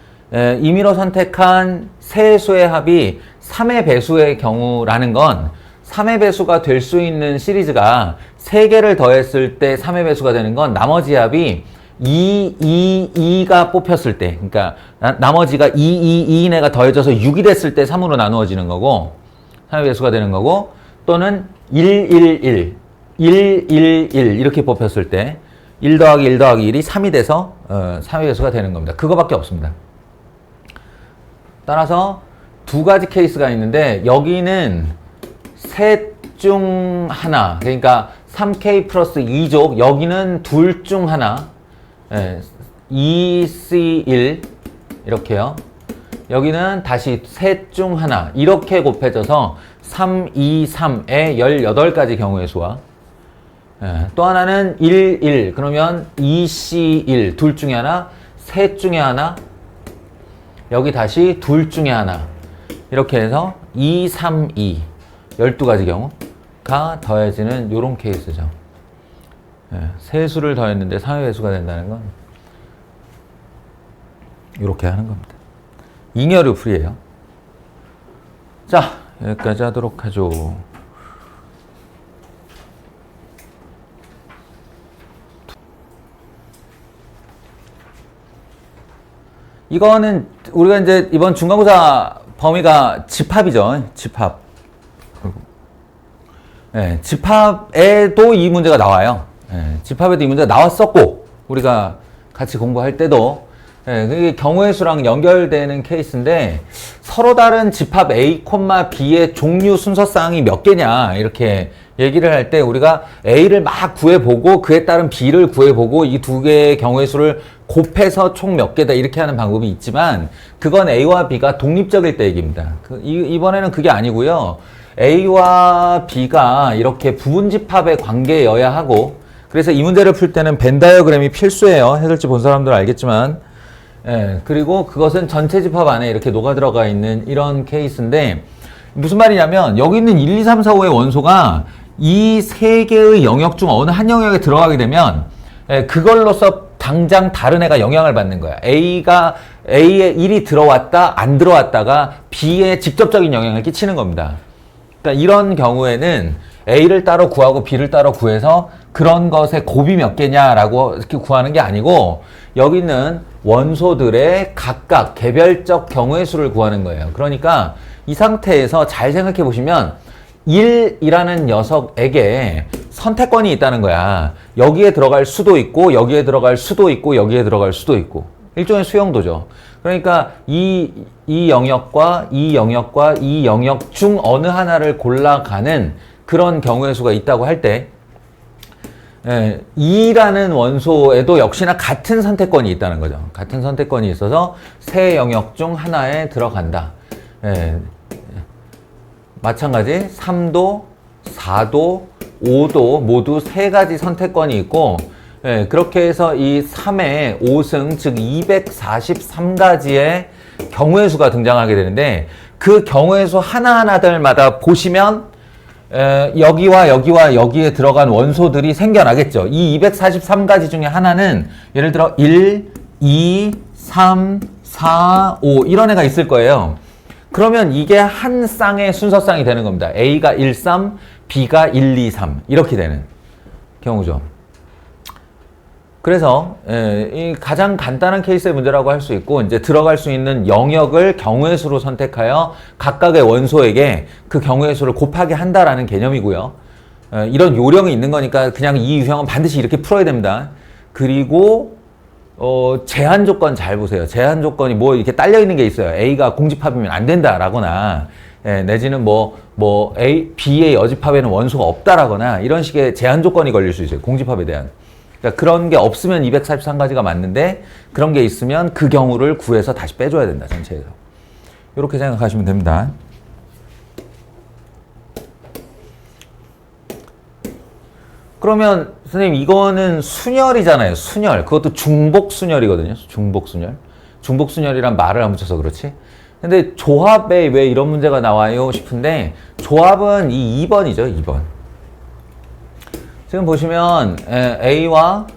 임의로 선택한 세 수의 합이 3의 배수의 경우라는 건 3의 배수가 될 수 있는 시리즈가 3개를 더했을 때 3의 배수가 되는 건 나머지 합이 2가 뽑혔을 때, 그러니까 나머지가 2인 애가 더해져서 6이 됐을 때 3으로 나누어지는 거고 3의 배수가 되는 거고, 또는 1 이렇게 뽑혔을 때 1 더하기 1 더하기 1이 3이 돼서 3의 배수가 되는 겁니다. 그거밖에 없습니다. 따라서 두 가지 케이스가 있는데 여기는 셋 중 하나, 그러니까 3K 플러스 2족, 여기는 둘 중 하나, 2C1 이렇게요. 여기는 다시 셋 중 하나, 이렇게 곱해져서 3, 2, 3의 18가지 경우의 수와, 또 하나는 1, 1, 그러면 2C1 둘 중에 하나, 셋 중에 하나, 여기 다시 둘 중에 하나, 이렇게 해서 2, 3, 2 12가지 경우가 더해지는 요런 케이스죠. 세 수를 더했는데 3의 배수가 된다는 건 이렇게 하는 겁니다. 잉여류 풀이에요. 자, 여기까지 하도록 하죠. 이거는 우리가 이제 이번 중간고사 범위가 집합이죠. 집합. 집합에도 이 문제가 나와요. 집합에도 이 문제가 나왔었고, 우리가 같이 공부할 때도 그게 경우의 수랑 연결되는 케이스인데, 서로 다른 집합 A, B의 종류 순서쌍이 몇 개냐 이렇게 얘기를 할 때 우리가 A를 막 구해보고 그에 따른 B를 구해보고 이 두 개의 경우의 수를 곱해서 총 몇 개다 이렇게 하는 방법이 있지만, 그건 A와 B가 독립적일 때 얘기입니다. 이번에는 그게 아니고요. A와 B가 이렇게 부분집합의 관계여야 하고, 그래서 이 문제를 풀 때는 벤 다이어그램이 필수예요. 해설지 본 사람들은 알겠지만, 그리고 그것은 전체 집합 안에 이렇게 녹아 들어가 있는 이런 케이스인데, 무슨 말이냐면 여기 있는 1, 2, 3, 4, 5의 원소가 이 세 개의 영역 중 어느 한 영역에 들어가게 되면 그걸로서 당장 다른 애가 영향을 받는 거야. A에 1이 들어왔다 안 들어왔다가 B에 직접적인 영향을 끼치는 겁니다. 그러니까 이런 경우에는 A를 따로 구하고 B를 따로 구해서 그런 것의 곱이 몇 개냐라고 이렇게 구하는 게 아니고, 여기 있는 원소들의 각각 개별적 경우의 수를 구하는 거예요. 그러니까 이 상태에서 잘 생각해 보시면 1이라는 녀석에게 선택권이 있다는 거야. 여기에 들어갈 수도 있고 여기에 들어갈 수도 있고 여기에 들어갈 수도 있고, 일종의 수용도죠. 그러니까 이 영역과 이 영역과 이 영역 중 어느 하나를 골라가는 그런 경우의 수가 있다고 할 때, 2라는 원소에도 역시나 같은 선택권이 있다는 거죠. 같은 선택권이 있어서 세 영역 중 하나에 들어간다. 마찬가지 3도, 4도, 5도 모두 세 가지 선택권이 있고, 그렇게 해서 이 3의 5승, 즉 243가지의 경우의 수가 등장하게 되는데, 그 경우의 수 하나하나들마다 보시면 여기와 여기와 여기에 들어간 원소들이 생겨나겠죠. 이 243가지 중에 하나는 예를 들어 1, 2, 3, 4, 5 이런 애가 있을 거예요. 그러면 이게 한 쌍의 순서쌍이 되는 겁니다. A가 1, 3, B가 1, 2, 3 이렇게 되는 경우죠. 그래서 이 가장 간단한 케이스의 문제라고 할 수 있고, 이제 들어갈 수 있는 영역을 경우의 수로 선택하여 각각의 원소에게 그 경우의 수를 곱하게 한다라는 개념이고요. 이런 요령이 있는 거니까 그냥 이 유형은 반드시 이렇게 풀어야 됩니다. 그리고 제한 조건 잘 보세요. 제한 조건이 뭐 이렇게 딸려 있는 게 있어요. A가 공집합이면 안 된다라거나, 내지는 B의 여집합에는 원소가 없다라거나 이런 식의 제한 조건이 걸릴 수 있어요. 공집합에 대한. 그러니까 그런 게 없으면 243가지가 맞는데, 그런 게 있으면 그 경우를 구해서 다시 빼줘야 된다, 전체에서. 이렇게 생각하시면 됩니다. 그러면 선생님 이거는 순열이잖아요. 순열. 그것도 중복순열이거든요. 중복순열. 중복순열이란 말을 안 붙여서 그렇지. 근데 조합에 왜 이런 문제가 나와요 싶은데, 조합은 이 2번이죠. 2번. 지금 보시면 A와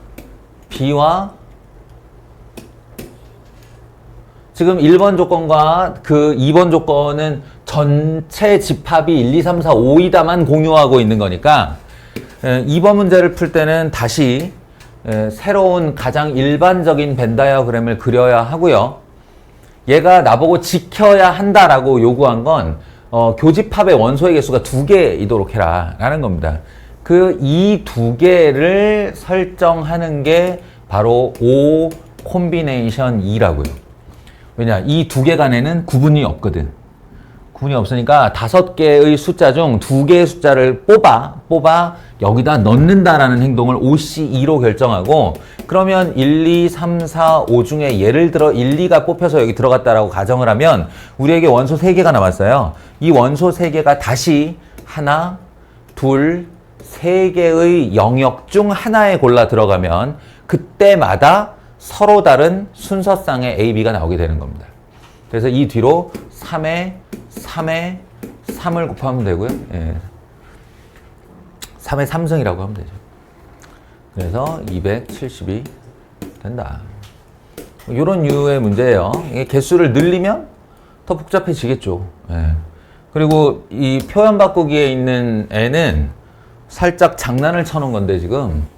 B와 지금 1번 조건과 그 2번 조건은 전체 집합이 1, 2, 3, 4, 5이다만 공유하고 있는 거니까, 2번 문제를 풀 때는 다시 새로운 가장 일반적인 벤 다이어그램을 그려야 하고요. 얘가 나보고 지켜야 한다라고 요구한 건 교집합의 원소의 개수가 2개이도록 해라 라는 겁니다. 그 이 2개를 설정하는 게 바로 O 콤비네이션 2라고요. 왜냐? 이 2개 간에는 구분이 없거든. 구분이 없으니까 5개의 숫자 중 2개의 숫자를 뽑아 여기다 넣는다라는 행동을 OC2로 결정하고, 그러면 1, 2, 3, 4, 5 중에 예를 들어 1, 2가 뽑혀서 여기 들어갔다라고 가정을 하면 우리에게 원소 3개가 남았어요. 이 원소 3개가 다시 하나, 둘, 3개의 영역 중 하나에 골라 들어가면 그때마다 서로 다른 순서상의 A, B가 나오게 되는 겁니다. 그래서 이 뒤로 3에 3을 곱하면 되고요. 예. 3의 3승이라고 하면 되죠. 그래서 270이 된다. 이런 류의 문제예요. 이게 개수를 늘리면 더 복잡해지겠죠. 예. 그리고 이 표현 바꾸기에 있는 애는 살짝 장난을 쳐놓은 건데 지금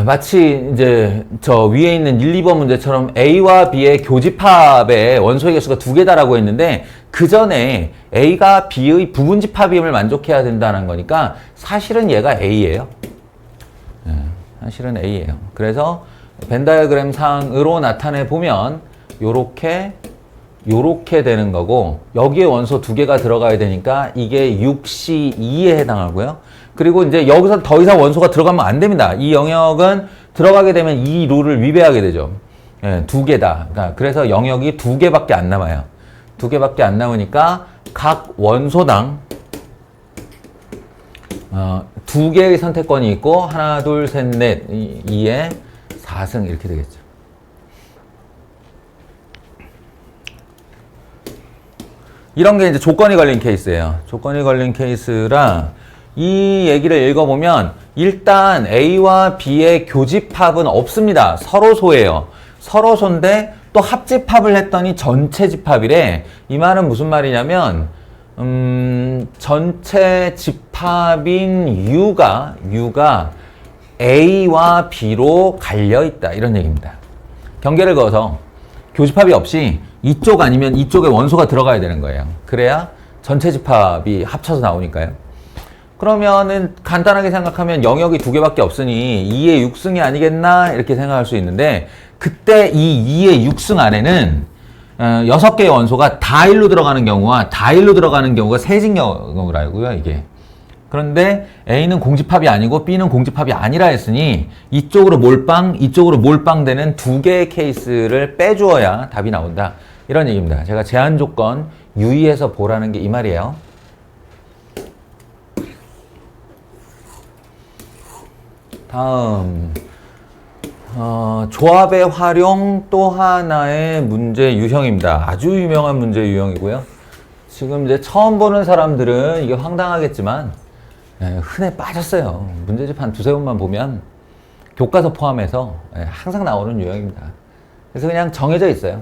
마치 이제 저 위에 있는 1, 2번 문제처럼 A와 B의 교집합의 원소의 개수가 2개다라고 했는데 그 전에 A가 B의 부분집합임을 만족해야 된다는 거니까 사실은 얘가 A예요. 사실은 A예요. 그래서 벤 다이어그램 상으로 나타내 보면 요렇게 되는 거고, 여기에 원소 2개가 들어가야 되니까 이게 6C2에 해당하고요. 그리고 이제 여기서 더 이상 원소가 들어가면 안 됩니다. 이 영역은 들어가게 되면 이 룰을 위배하게 되죠. 2개다. 그러니까 그래서 영역이 2개밖에 안 남아요. 2개밖에 안 남으니까 각 원소당 2개의 선택권이 있고 하나, 둘, 셋, 넷, 2에 4승 이렇게 되겠죠. 이런 게 이제 조건이 걸린 케이스예요. 조건이 걸린 케이스라 이 얘기를 읽어보면 일단 A와 B의 교집합은 없습니다. 서로소예요. 서로소인데 또 합집합을 했더니 전체 집합이래. 이 말은 무슨 말이냐면 전체 집합인 U가 A와 B로 갈려있다 이런 얘기입니다. 경계를 그어서 교집합이 없이 이쪽 아니면 이쪽에 원소가 들어가야 되는 거예요. 그래야 전체 집합이 합쳐서 나오니까요. 그러면은 간단하게 생각하면 영역이 2개밖에 없으니 2의 6승이 아니겠나 이렇게 생각할 수 있는데, 그때 이 2의 6승 안에는 6개의 원소가 다 1로 들어가는 경우와 다 1로 들어가는 경우가 세진 경우라고요, 이게. 그런데 A는 공집합이 아니고 B는 공집합이 아니라 했으니 이쪽으로 몰빵, 이쪽으로 몰빵되는 2개의 케이스를 빼주어야 답이 나온다. 이런 얘기입니다. 제가 제한 조건 유의해서 보라는 게 이 말이에요. 다음 조합의 활용 또 하나의 문제 유형입니다. 아주 유명한 문제 유형이고요. 지금 이제 처음 보는 사람들은 이게 황당하겠지만 흔해 빠졌어요. 문제집 한 2-3번만 보면 교과서 포함해서 항상 나오는 유형입니다. 그래서 그냥 정해져 있어요.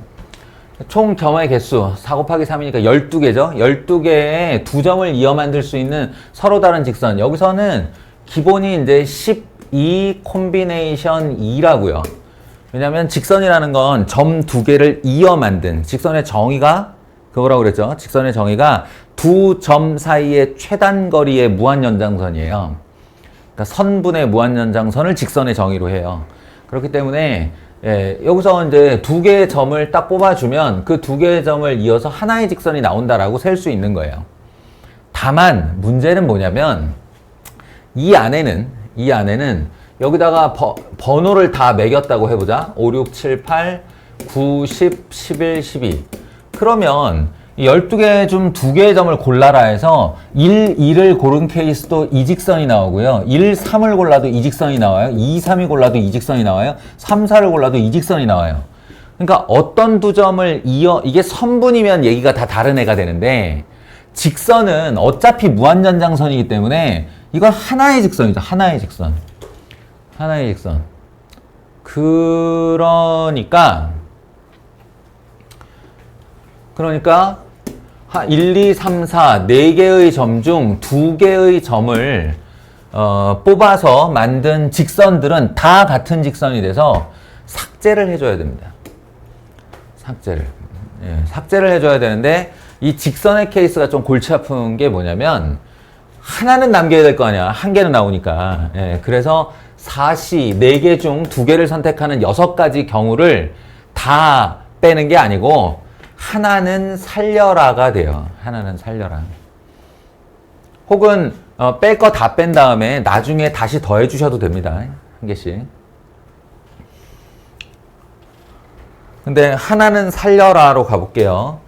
총 점의 개수 4 곱하기 3이니까 12개죠. 12개의 2점을 이어 만들 수 있는 서로 다른 직선. 여기서는 기본이 이제 12 콤비네이션 2라고요. 왜냐면 직선이라는 건 점 2개를 이어 만든, 직선의 정의가 그거라고 그랬죠. 직선의 정의가 두 점 사이의 최단 거리의 무한연장선이에요. 그러니까 선분의 무한연장선을 직선의 정의로 해요. 그렇기 때문에 여기서 이제 2개의 점을 딱 뽑아주면 그 2개의 점을 이어서 하나의 직선이 나온다라고 셀 수 있는 거예요. 다만 문제는 뭐냐면 이 안에는 여기다가 번호를 다 매겼다고 해보자. 5, 6, 7, 8, 9, 10, 11, 12. 그러면 12개 중 2개의 점을 골라라 해서 1, 2를 고른 케이스도 이 직선이 나오고요. 1, 3을 골라도 이 직선이 나와요. 2, 3이 골라도 이 직선이 나와요. 3, 4를 골라도 이 직선이 나와요. 그러니까 어떤 두 점을 이게 선분이면 얘기가 다 다른 애가 되는데, 직선은 어차피 무한연장선이기 때문에 이건 하나의 직선이죠. 하나의 직선. 그러니까 1, 2, 3, 4 4개의 점 중 2개의 점을 뽑아서 만든 직선들은 다 같은 직선이 돼서 삭제를 해줘야 됩니다. 삭제를 해줘야 되는데, 이 직선의 케이스가 좀 골치 아픈 게 뭐냐면 하나는 남겨야 될 거 아니야. 한 개는 나오니까. 그래서 4시 4개 중 2개를 선택하는 6가지 경우를 다 빼는 게 아니고 하나는 살려라가 돼요. 하나는 살려라. 혹은 뺄 거 다 뺀 다음에 나중에 다시 더해 주셔도 됩니다. 한 개씩. 근데 하나는 살려라로 가볼게요.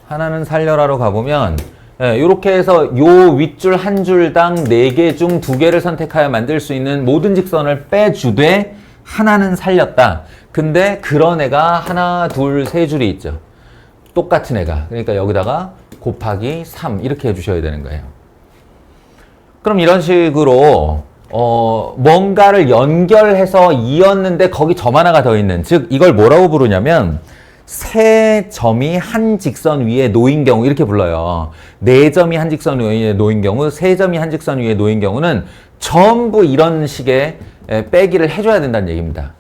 하나는 살려라로 가보면 이렇게 해서 요 윗줄 한 줄당 4개 중 2개를 선택하여 만들 수 있는 모든 직선을 빼주되 하나는 살렸다. 근데 그런 애가 하나, 둘, 세 줄이 있죠. 똑같은 애가. 그러니까 여기다가 곱하기 3 이렇게 해주셔야 되는 거예요. 그럼 이런 식으로 뭔가를 연결해서 이었는데 거기 점 하나가 더 있는, 즉 이걸 뭐라고 부르냐면 세 점이 한 직선 위에 놓인 경우 이렇게 불러요. 네 점이 한 직선 위에 놓인 경우, 세 점이 한 직선 위에 놓인 경우는 전부 이런 식의 빼기를 해줘야 된다는 얘기입니다.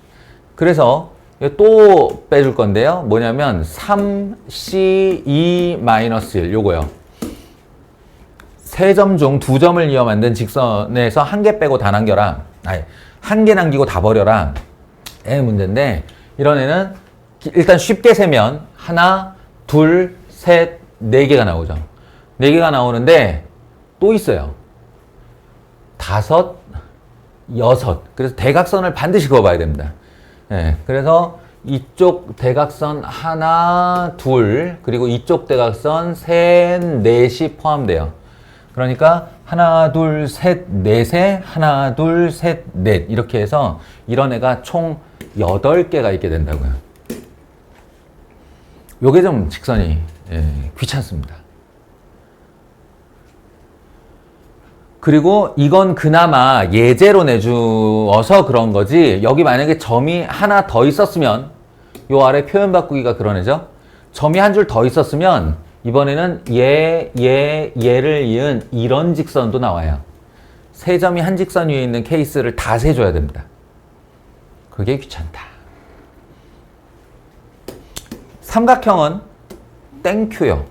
그래서 또 빼줄 건데요. 뭐냐면 3C2-1 요거요. 세 점 중 2점을 이어 만든 직선에서 한 개 빼고 다 남겨라. 아니, 한 개 남기고 다 버려라. 의 문제인데 이런 애는 일단 쉽게 세면 하나, 둘, 셋, 4개가 나오죠. 4개가 나오는데 또 있어요. 5, 6. 그래서 대각선을 반드시 그어봐야 됩니다. 예, 그래서 이쪽 대각선 하나, 둘, 그리고 이쪽 대각선 셋, 넷이 포함돼요. 그러니까 하나, 둘, 셋, 넷에 하나, 둘, 셋, 넷 이렇게 해서 이런 애가 총 8개가 있게 된다고요. 요게 좀 직선이 귀찮습니다. 그리고 이건 그나마 예제로 내주어서 그런 거지, 여기 만약에 점이 하나 더 있었으면, 요 아래 표현 바꾸기가 그런 애죠. 점이 한 줄 더 있었으면 이번에는 얘를 이은 이런 직선도 나와요. 세 점이 한 직선 위에 있는 케이스를 다 세줘야 됩니다. 그게 귀찮다. 삼각형은 땡큐요.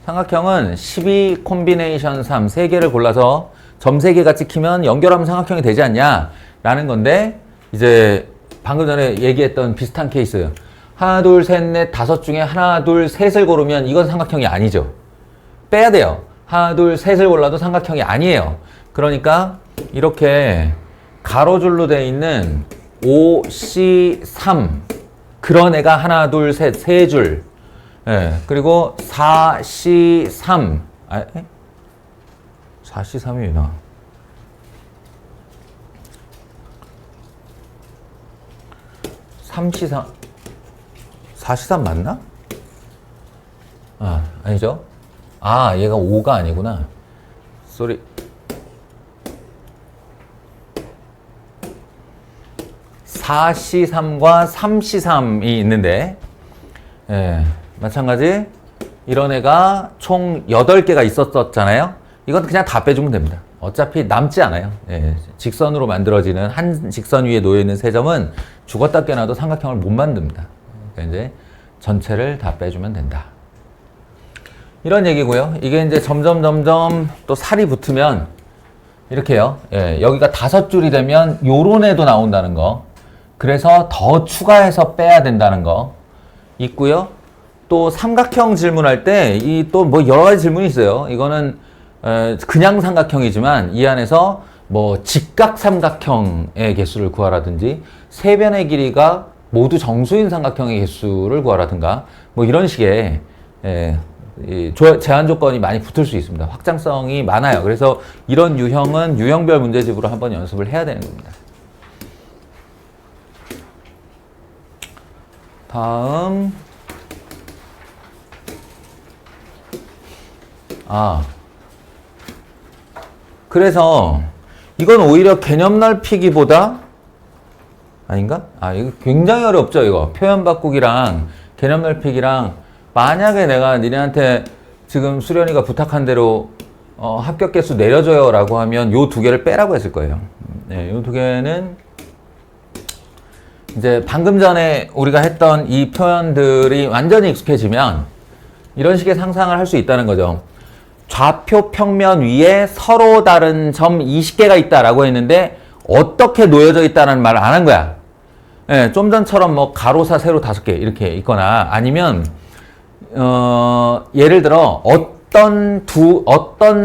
삼각형은 12 콤비네이션 3 3개를 골라서 점 3개가 찍히면 연결하면 삼각형이 되지 않냐 라는 건데, 이제 방금 전에 얘기했던 비슷한 케이스, 하나, 둘, 셋, 넷, 5 중에 하나, 둘, 셋을 고르면 이건 삼각형이 아니죠. 빼야 돼요. 하나, 둘, 셋을 골라도 삼각형이 아니에요. 그러니까 이렇게 가로줄로 되어 있는 OC3 그런 애가 하나, 둘, 셋, 3줄. 예, 그리고 4C3 4C3이 왜 나와? 3C3 4C3 맞나? 아니죠? 얘가 5가 아니구나. 쏘리. 4C3과 3C3이 있는데, 마찬가지 이런 애가 총 8개가 있었잖아요. 이건 그냥 다 빼주면 됩니다. 어차피 남지 않아요. 직선으로 만들어지는 한 직선 위에 놓여있는 세 점은 죽었다 깨나도 삼각형을 못 만듭니다. 그러니까 이제 전체를 다 빼주면 된다. 이런 얘기고요. 이게 이제 점점 또 살이 붙으면 이렇게요. 여기가 5줄이 되면 요런 애도 나온다는 거. 그래서 더 추가해서 빼야 된다는 거 있고요. 또 삼각형 질문할 때 이 또 뭐 여러 가지 질문이 있어요. 이거는 그냥 삼각형이지만 이 안에서 뭐 직각 삼각형의 개수를 구하라든지 세변의 길이가 모두 정수인 삼각형의 개수를 구하라든가 뭐 이런 식의 제한 조건이 많이 붙을 수 있습니다. 확장성이 많아요. 그래서 이런 유형은 유형별 문제집으로 한번 연습을 해야 되는 겁니다. 다음 그래서 이건 오히려 개념 넓히기보다 아닌가? 이거 굉장히 어렵죠. 이거 표현 바꾸기랑 개념 넓히기랑, 만약에 내가 니네한테 지금 수련이가 부탁한 대로 합격 개수 내려줘요 라고 하면 요 2개를 빼라고 했을 거예요. 요 2개는 이제 방금 전에 우리가 했던 이 표현들이 완전히 익숙해지면 이런 식의 상상을 할 수 있다는 거죠. 좌표 평면 위에 서로 다른 점 20개가 있다라고 했는데 어떻게 놓여져 있다는 말을 안 한 거야. 좀 전처럼 뭐 가로사 세로 5개 이렇게 있거나, 아니면 예를 들어 어떤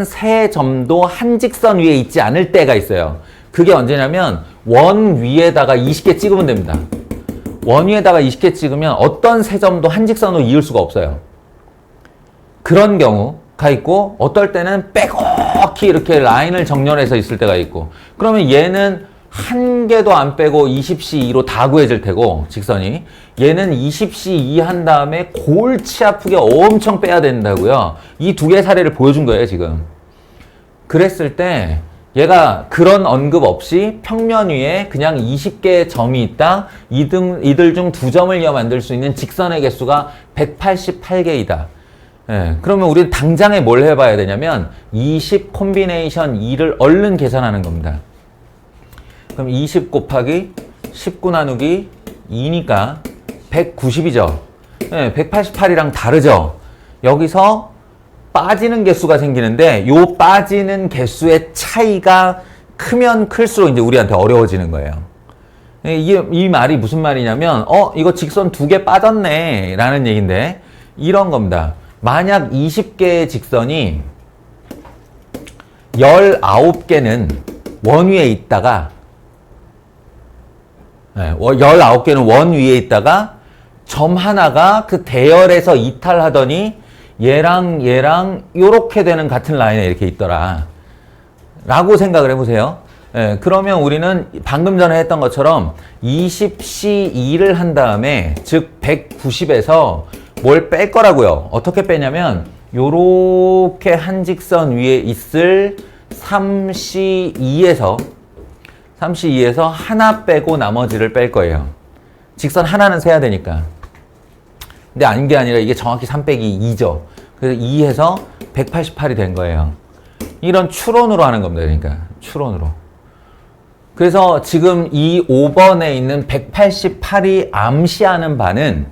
세 점도 한 직선 위에 있지 않을 때가 있어요. 그게 언제냐면 원 위에다가 20개 찍으면 됩니다. 원 위에다가 20개 찍으면 어떤 세 점도 한 직선으로 이을 수가 없어요. 그런 경우가 있고, 어떨 때는 빼곡히 이렇게 라인을 정렬해서 있을 때가 있고, 그러면 얘는 한 개도 안 빼고 20C2로 다 구해질 테고, 직선이. 얘는 20C2 한 다음에 골치 아프게 엄청 빼야 된다고요. 이 두 개의 사례를 보여준 거예요, 지금. 그랬을 때 얘가 그런 언급 없이 평면 위에 그냥 20개의 점이 있다. 이들 중 두 점을 이어 만들 수 있는 직선의 개수가 188개이다. 예, 그러면 우리는 당장에 뭘 해봐야 되냐면 20 콤비네이션 2를 얼른 계산하는 겁니다. 그럼 20 곱하기 19 나누기 2니까 190이죠. 예, 188이랑 다르죠. 여기서 빠지는 개수가 생기는데 요 빠지는 개수의 차이가 크면 클수록 이제 우리한테 어려워지는 거예요. 이 말이 무슨 말이냐면 이거 직선 2개 빠졌네 라는 얘기인데 이런 겁니다. 만약 20개의 직선이 19개는 원 위에 있다가 19개는 원 위에 있다가 점 하나가 그 대열에서 이탈하더니 얘랑 요렇게 되는 같은 라인에 이렇게 있더라 라고 생각을 해보세요. 예, 그러면 우리는 방금 전에 했던 것처럼 20C2를 한 다음에 즉 190에서 뭘 뺄 거라고요. 어떻게 빼냐면 요렇게 한 직선 위에 있을 3C2에서 하나 빼고 나머지를 뺄 거예요. 직선 하나는 세야 되니까. 근데 아닌 게 아니라 이게 정확히 3 빼기 2죠. 그래서 2해서 188이 된 거예요. 이런 추론으로 하는 겁니다. 그러니까 추론으로. 그래서 지금 이 5번에 있는 188이 암시하는 바는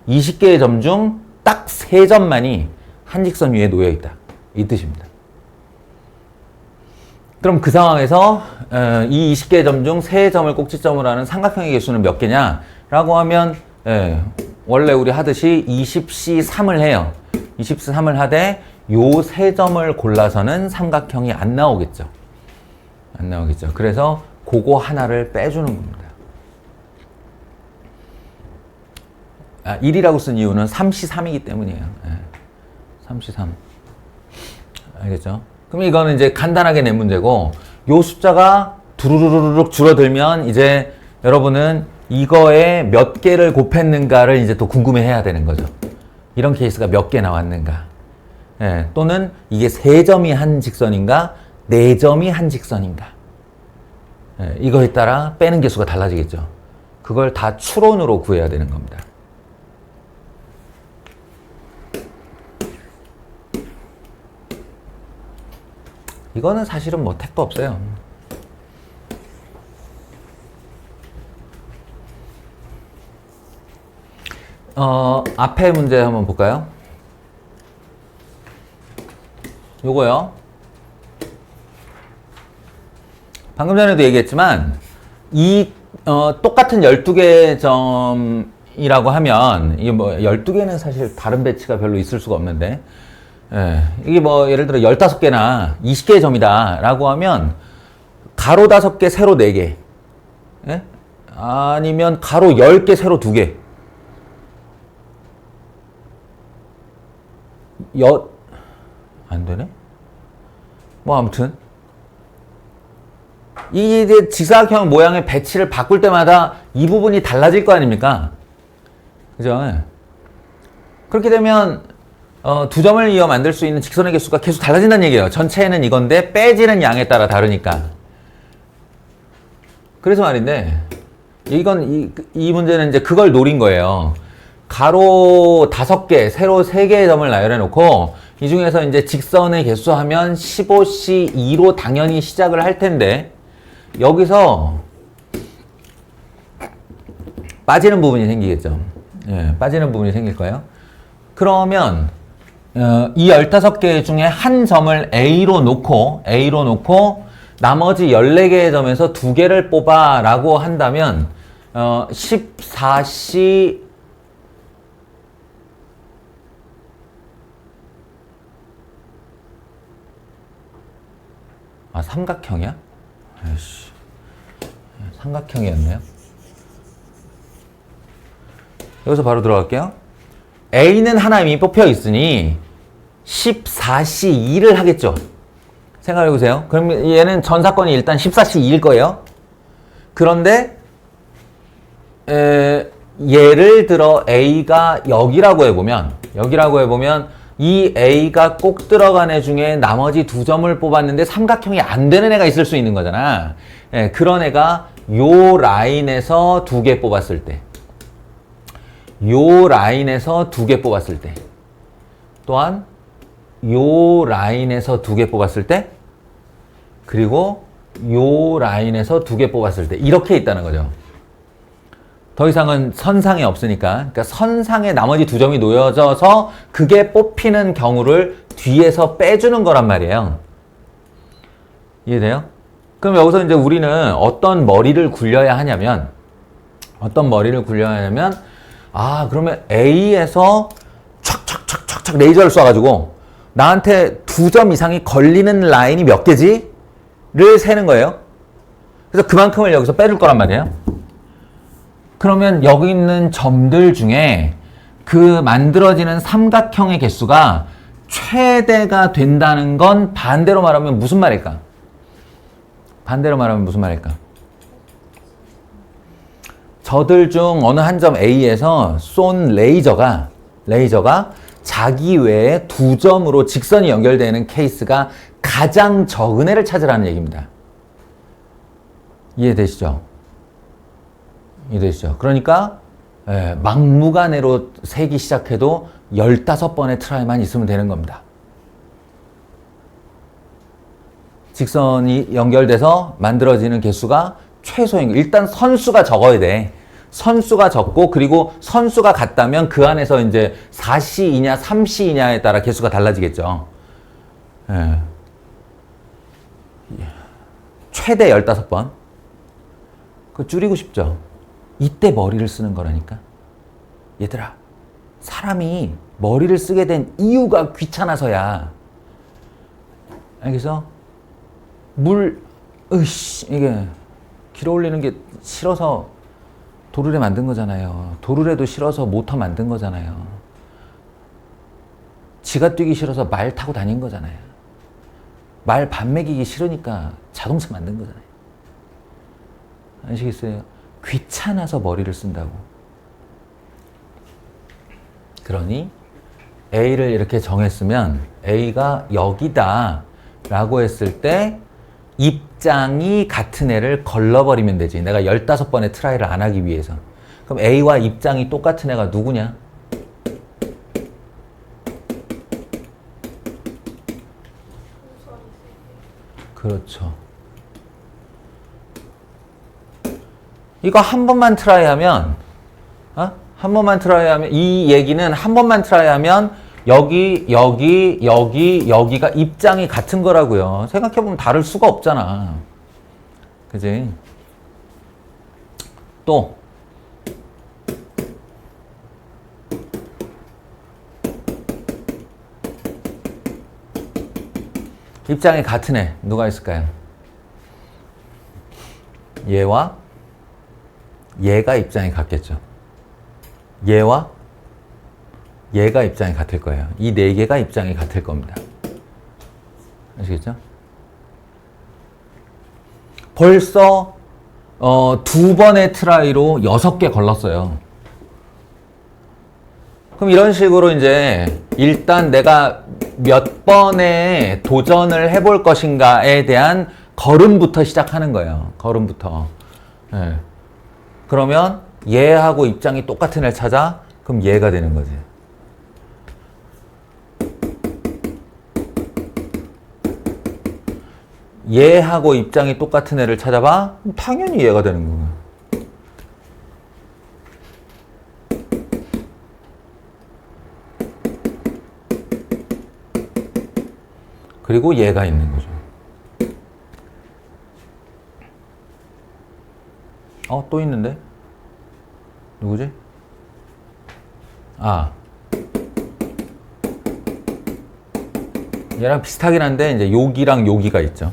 20개의 점 중 딱 3점만이 한 직선 위에 놓여 있다. 이 뜻입니다. 그럼 그 상황에서 이 20개의 점 중 3점을 꼭지점으로 하는 삼각형의 개수는 몇 개냐? 라고 하면 원래 우리 하듯이 20C3을 해요. 20C3을 하되 요 3점을 골라서는 삼각형이 안 나오겠죠. 그래서 그거 하나를 빼주는 겁니다. 1이라고 쓴 이유는 3C3이기 때문이에요. 3C3. 알겠죠? 그럼 이거는 이제 간단하게 낸 문제고, 요 숫자가 두루루루룩 줄어들면 이제 여러분은 이거에 몇 개를 곱했는가를 이제 또 궁금해 해야 되는 거죠. 이런 케이스가 몇 개 나왔는가. 또는 이게 3점이 한 직선인가, 4점이 한 직선인가. 이거에 따라 빼는 개수가 달라지겠죠. 그걸 다 추론으로 구해야 되는 겁니다. 이거는 사실은 뭐 택도 없어요. 앞에 문제 한번 볼까요? 요거요. 방금 전에도 얘기했지만 똑같은 12개의 점이라고 하면 이게 뭐 12개는 사실 다른 배치가 별로 있을 수가 없는데 이게 뭐 예를 들어 15개나 20개의 점이다 라고 하면 가로 5개, 세로 4개 아니면 가로 10개, 세로 2개 안 되네? 뭐 아무튼 이 직사각형 모양의 배치를 바꿀 때마다 이 부분이 달라질 거 아닙니까? 그죠? 그렇게 되면 두 점을 이어 만들 수 있는 직선의 개수가 계속 달라진다는 얘기예요. 전체는 이건데 빼지는 양에 따라 다르니까. 그래서 말인데 이 문제는 이제 그걸 노린 거예요. 가로 5개, 세로 3개의 점을 나열해 놓고 이 중에서 이제 직선의 개수 하면 15C2로 당연히 시작을 할 텐데 여기서 빠지는 부분이 생기겠죠. 빠지는 부분이 생길 거예요. 그러면 이 15개 중에 한 점을 A로 놓고 나머지 14개의 점에서 2개를 뽑아 라고 한다면 14C 아, 삼각형이야? 아이씨. 삼각형이었네요. 여기서 바로 들어갈게요. A는 하나 이미 뽑혀 있으니 14C2를 하겠죠. 생각해보세요. 그럼 얘는 전 사건이 일단 14C2일 거예요. 그런데 예를 들어 A가 여기라고 해보면 이 A가 꼭 들어간 애 중에 나머지 두 점을 뽑았는데 삼각형이 안 되는 애가 있을 수 있는 거잖아. 그런 애가 요 라인에서 두 개 뽑았을 때, 요 라인에서 두 개 뽑았을 때, 또한 요 라인에서 두 개 뽑았을 때, 그리고 요 라인에서 두 개 뽑았을 때, 이렇게 있다는 거죠. 더 이상은 선상에 없으니까. 그러니까 선상에 나머지 두 점이 놓여져서 그게 뽑히는 경우를 뒤에서 빼주는 거란 말이에요. 이해돼요? 그럼 여기서 이제 우리는 어떤 머리를 굴려야 하냐면, 아, 그러면 A에서 촥촥촥촥촥 레이저를 쏴가지고 나한테 두 점 이상이 걸리는 라인이 몇 개지? 를 세는 거예요. 그래서 그만큼을 여기서 빼줄 거란 말이에요. 그러면 여기 있는 점들 중에 그 만들어지는 삼각형의 개수가 최대가 된다는 건 반대로 말하면 무슨 말일까? 저들 중 어느 한 점 A에서 쏜 레이저가 자기 외에 두 점으로 직선이 연결되는 케이스가 가장 적은 애를 찾으라는 얘기입니다. 이해되시죠? 그러니까 막무가내로 세기 시작해도 15번의 트라이만 있으면 되는 겁니다. 직선이 연결돼서 만들어지는 개수가 최소인, 일단 선수가 적어야 돼. 선수가 적고, 그리고 선수가 같다면 그 안에서 이제 4C이냐 3C이냐에 따라 개수가 달라지겠죠. 최대 15번. 그거 줄이고 싶죠? 이때 머리를 쓰는 거라니까. 얘들아, 사람이 머리를 쓰게 된 이유가 귀찮아서야. 알겠어? 이게 길어 올리는 게 싫어서 도르래 만든 거잖아요. 도르래도 싫어서 모터 만든 거잖아요. 지가 뛰기 싫어서 말 타고 다닌 거잖아요. 말 밥 먹이기 싫으니까 자동차 만든 거잖아요. 아시겠어요? 귀찮아서 머리를 쓴다고. 그러니 A를 이렇게 정했으면 A가 여기다 라고 했을 때 입장이 같은 애를 걸러버리면 되지. 내가 15번의 트라이를 안 하기 위해서. 그럼 A와 입장이 똑같은 애가 누구냐? 그렇죠. 이거 한 번만 트라이하면, 이 얘기는 한 번만 트라이하면 여기가 입장이 같은 거라고요. 생각해보면 다를 수가 없잖아. 그지? 또 입장이 같은 애 누가 있을까요? 얘와 얘가 입장이 같겠죠. 얘와 얘가 입장이 같을 거예요. 이 네 개가 입장이 같을 겁니다. 아시겠죠? 벌써 두 번의 트라이로 6개 걸렀어요. 그럼 이런 식으로 이제 일단 내가 몇 번의 도전을 해볼 것인가에 대한 걸음부터 시작하는 거예요. 걸음부터. 네. 그러면 얘하고 입장이 똑같은 애를 찾아? 그럼 얘가 되는 거지. 얘하고 입장이 똑같은 애를 찾아봐? 당연히 얘가 되는 거야. 그리고 얘가 있는 거죠. 또 있는데? 누구지? 얘랑 비슷하긴 한데 이제 여기랑 여기가 있죠.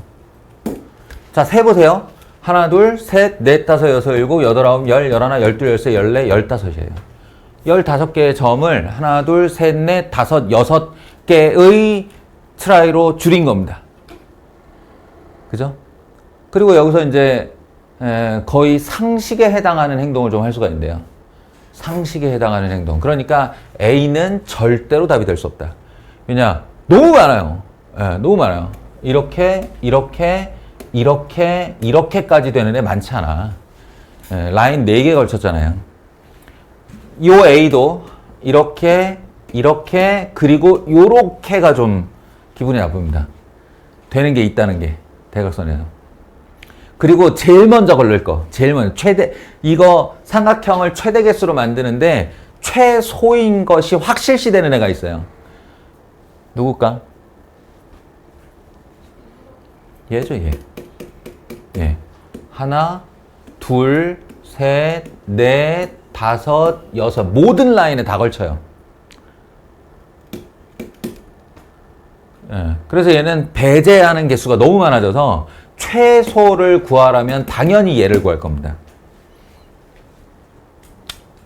자, 세보세요. 하나, 둘, 셋, 넷, 다섯, 여섯, 일곱, 여덟, 아홉, 열, 열하나, 열둘, 열세, 열네, 열다섯이에요. 15개의 점을 하나, 둘, 셋, 넷, 다섯, 여섯 개의 트라이로 줄인 겁니다. 그죠? 그리고 여기서 이제 거의 상식에 해당하는 행동을 좀 할 수가 있는데요. 상식에 해당하는 행동. 그러니까 A는 절대로 답이 될 수 없다. 왜냐? 너무 많아요. 너무 많아요. 이렇게까지 되는 애 많지 않아. 라인 4개 걸쳤잖아요. 요 A도 이렇게, 그리고 요렇게가 좀 기분이 나쁩니다. 되는 게 있다는 게, 대각선에서. 그리고 제일 먼저 걸릴 거, 이거 삼각형을 최대 개수로 만드는데 최소인 것이 확실시 되는 애가 있어요. 누굴까? 얘죠, 얘. 예. 하나, 둘, 셋, 넷, 다섯, 여섯. 모든 라인에 다 걸쳐요. 예. 그래서 얘는 배제하는 개수가 너무 많아져서 최소를 구하라면 당연히 얘를 구할 겁니다.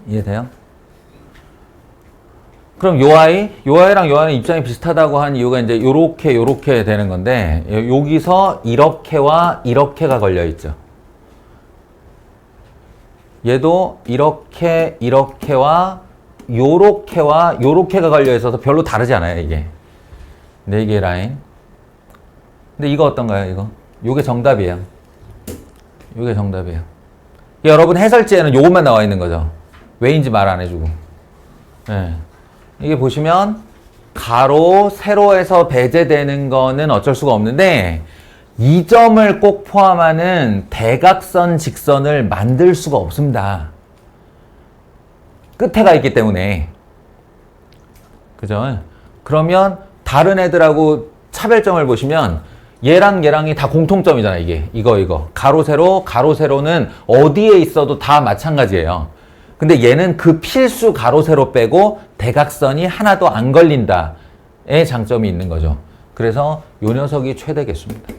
이해돼요? 그럼 요 아이랑 요 아이는 입장이 비슷하다고 한 이유가 이제 요렇게 되는 건데, 여기서 이렇게와 이렇게가 걸려 있죠. 얘도 이렇게와 요렇게가 걸려 있어서 별로 다르지 않아요, 이게. 4개의 라인. 근데 이거 어떤가요, 요게 정답이에요. 여러분 해설지에는 요것만 나와 있는 거죠. 왜인지 말 안 해주고. 네. 이게 보시면 가로, 세로에서 배제되는 거는 어쩔 수가 없는데 이 점을 꼭 포함하는 대각선, 직선을 만들 수가 없습니다. 끝에가 있기 때문에. 그죠? 그러면 다른 애들하고 차별점을 보시면 얘랑이 다 공통점이잖아, 이게. 이거. 가로, 세로는 어디에 있어도 다 마찬가지예요. 근데 얘는 그 필수 가로, 세로 빼고 대각선이 하나도 안 걸린다의 장점이 있는 거죠. 그래서 요 녀석이 최대 개수입니다.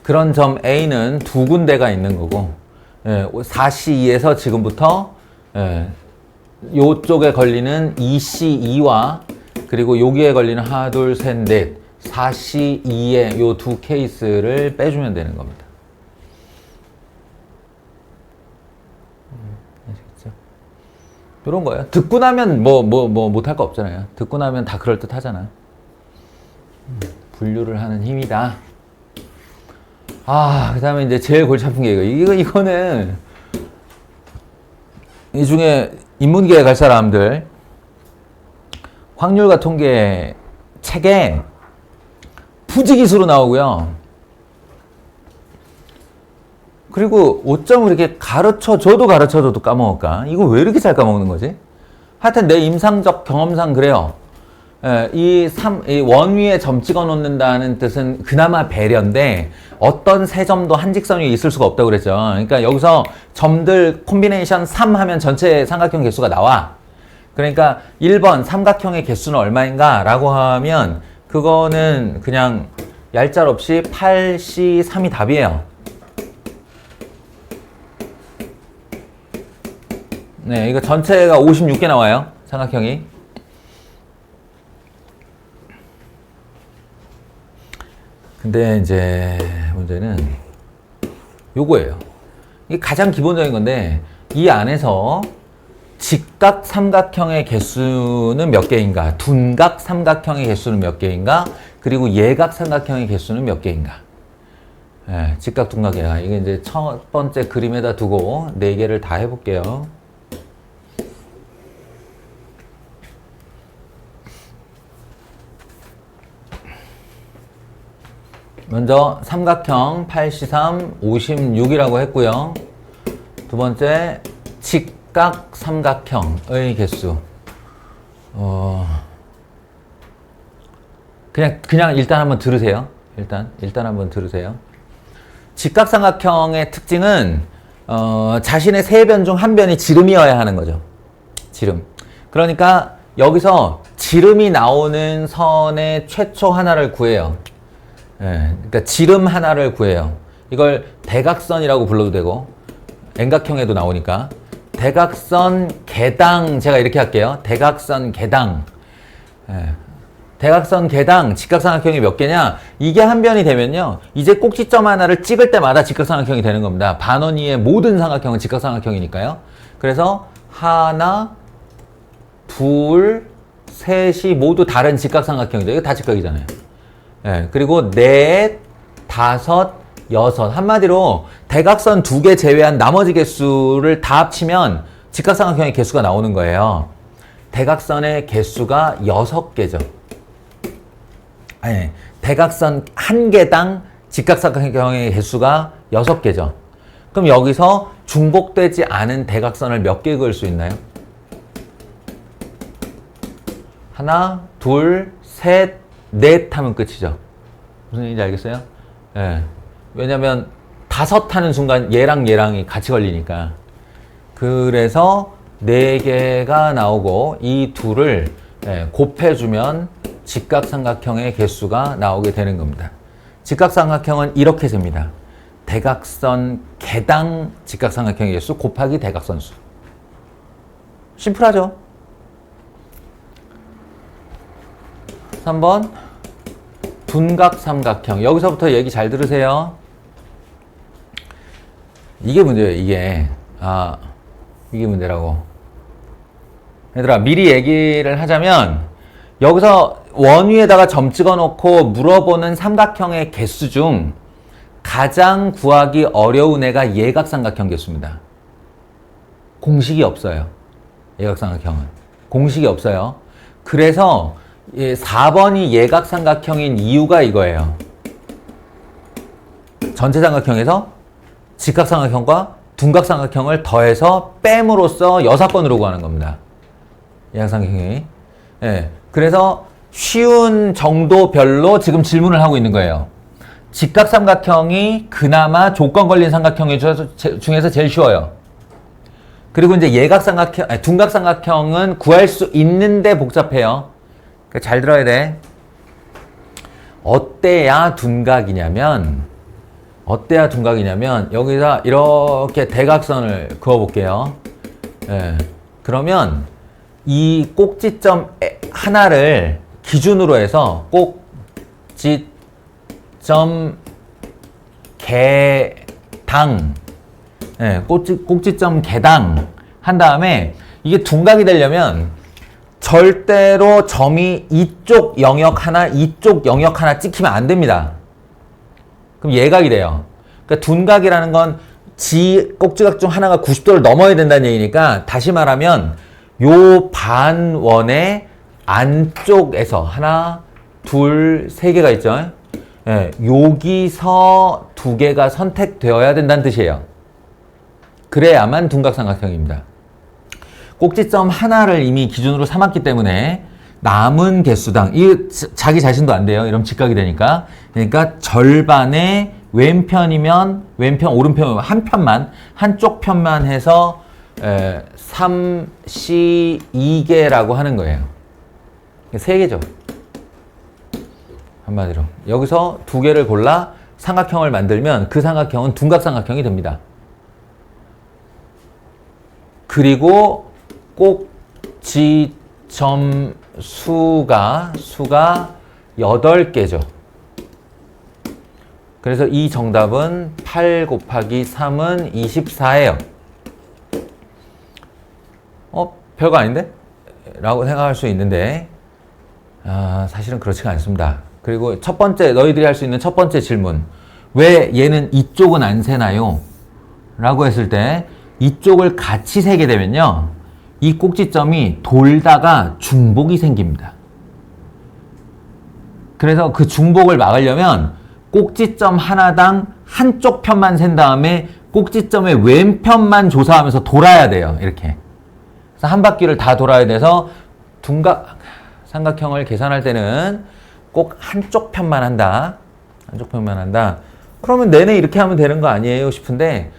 그런 점 A는 2군데가 있는 거고, 4C2에서 지금부터 요쪽에 걸리는 2C2와 그리고 여기에 걸리는 하나, 둘, 셋, 넷, 4C2의 요 2 케이스를 빼주면 되는 겁니다. 아시겠죠? 요런 거예요. 듣고 나면 못할 거 없잖아요. 듣고 나면 다 그럴듯 하잖아. 분류를 하는 힘이다. 그 다음에 이제 제일 골치 아픈 게 이거는 이 중에 인문계에 갈 사람들 확률과 통계 책에 부지기수로 나오고요. 그리고 5점을 이렇게 가르쳐줘도 까먹을까? 이거 왜 이렇게 잘 까먹는 거지? 하여튼 내 임상적 경험상 그래요. 이 원위에 점 찍어 놓는다는 뜻은 그나마 배려인데 어떤 세 점도 한 직선이 있을 수가 없다고 그랬죠. 그러니까 여기서 점들 콤비네이션 3 하면 전체 삼각형 개수가 나와. 그러니까 1번 삼각형의 개수는 얼마인가 라고 하면 그거는 그냥 얄짤없이 8C3이 답이에요. 네, 이거 전체가 56개 나와요. 삼각형이. 근데 이제 문제는 요거예요. 이게 가장 기본적인 건데 이 안에서 직각 삼각형의 개수는 몇 개인가, 둔각 삼각형의 개수는 몇 개인가, 그리고 예각 삼각형의 개수는 몇 개인가. 직각, 둔각, 예각. 이게 이제 첫 번째 그림에다 두고 4개를 다 해볼게요. 먼저 삼각형 8C3 56이라고 했고요. 두 번째 직각 삼각형의 개수. 그냥 일단 한번 들으세요. 일단 한번 들으세요. 직각 삼각형의 특징은 자신의 세 변 중 한 변이 지름이어야 하는 거죠. 지름. 그러니까 여기서 지름이 나오는 선의 최초 하나를 구해요. 예, 그러니까 지름 하나를 구해요. 이걸 대각선이라고 불러도 되고 N각형에도 나오니까 대각선 개당 제가 이렇게 할게요. 대각선 개당. 예, 대각선 개당 직각삼각형이 몇 개냐? 이게 한 변이 되면요. 이제 꼭지점 하나를 찍을 때마다 직각삼각형이 되는 겁니다. 반원위의 모든 삼각형은 직각삼각형이니까요. 그래서 하나, 둘, 셋이 모두 다른 직각삼각형이죠. 이거 다 직각이잖아요. 예, 그리고 넷, 다섯, 여섯. 한마디로 대각선 2개 제외한 나머지 개수를 다 합치면 직각삼각형의 개수가 나오는 거예요. 대각선의 개수가 6개죠. 예, 대각선 한 개당 직각삼각형의 개수가 6개죠. 그럼 여기서 중복되지 않은 대각선을 몇 개 그을 수 있나요? 하나, 둘, 셋, 넷 하면 끝이죠. 무슨 얘기인지 알겠어요? 예. 왜냐면 5 하는 순간 얘랑 얘랑이 같이 걸리니까. 그래서 4개가 나오고 이 둘을 곱해주면 직각삼각형의 개수가 나오게 되는 겁니다. 직각삼각형은 이렇게 셉니다. 대각선 개당 직각삼각형의 개수 곱하기 대각선수. 심플하죠? 3번 둔각삼각형. 여기서부터 얘기 잘 들으세요. 이게 문제예요. 이게 문제라고. 얘들아 미리 얘기를 하자면 여기서 원 위에다가 점 찍어놓고 물어보는 삼각형의 개수 중 가장 구하기 어려운 애가 예각삼각형 개수입니다. 공식이 없어요. 예각삼각형은. 공식이 없어요. 그래서 4번이 예각삼각형인 이유가 이거예요. 전체 삼각형에서 직각삼각형과 둔각삼각형을 더해서 뺨으로써 6번으로 구하는 겁니다. 예각삼각형이. 예. 그래서 쉬운 정도별로 지금 질문을 하고 있는 거예요. 직각삼각형이 그나마 조건 걸린 삼각형 중에서 제일 쉬워요. 그리고 이제 둔각삼각형은 구할 수 있는데 복잡해요. 그러니까 잘 들어야 돼. 어때야 둔각이냐면 여기다 이렇게 대각선을 그어볼게요. 예. 그러면 이 꼭지점 하나를 기준으로 해서 꼭지점 개당, 꼭지점 개당 한 다음에 이게 둔각이 되려면 절대로 점이 이쪽 영역 하나 찍히면 안 됩니다. 그럼 예각이 돼요. 그러니까 둔각이라는 건 꼭지각 중 하나가 90도를 넘어야 된다는 얘기니까 다시 말하면 요 반원의 안쪽에서 하나, 둘, 3개가 있죠. 예, 여기서 2개가 선택되어야 된다는 뜻이에요. 그래야만 둔각삼각형입니다. 꼭지점 하나를 이미 기준으로 삼았기 때문에 남은 개수당, 이 자기 자신도 안 돼요. 이러면 직각이 되니까. 그러니까 절반의 왼편, 오른편 한 편만, 한쪽 편만 해서 3C2개라고 하는 거예요. 3개죠. 한마디로. 여기서 2개를 골라 삼각형을 만들면 그 삼각형은 둔각삼각형이 됩니다. 그리고 꼭지점 수가 8개죠. 그래서 이 정답은 8 곱하기 3은 24예요. 별거 아닌데? 라고 생각할 수 있는데 사실은 그렇지가 않습니다. 그리고 너희들이 할 수 있는 첫 번째 질문, 왜 얘는 이쪽은 안 세나요? 라고 했을 때 이쪽을 같이 세게 되면요, 이 꼭지점이 돌다가 중복이 생깁니다. 그래서 그 중복을 막으려면 꼭지점 하나당 한쪽 편만 센 다음에 꼭지점의 왼편만 조사하면서 돌아야 돼요. 이렇게. 그래서 한 바퀴를 다 돌아야 돼서 삼각형을 계산할 때는 꼭 한쪽 편만 한다. 한쪽 편만 한다. 그러면 내내 이렇게 하면 되는 거 아니에요 싶은데,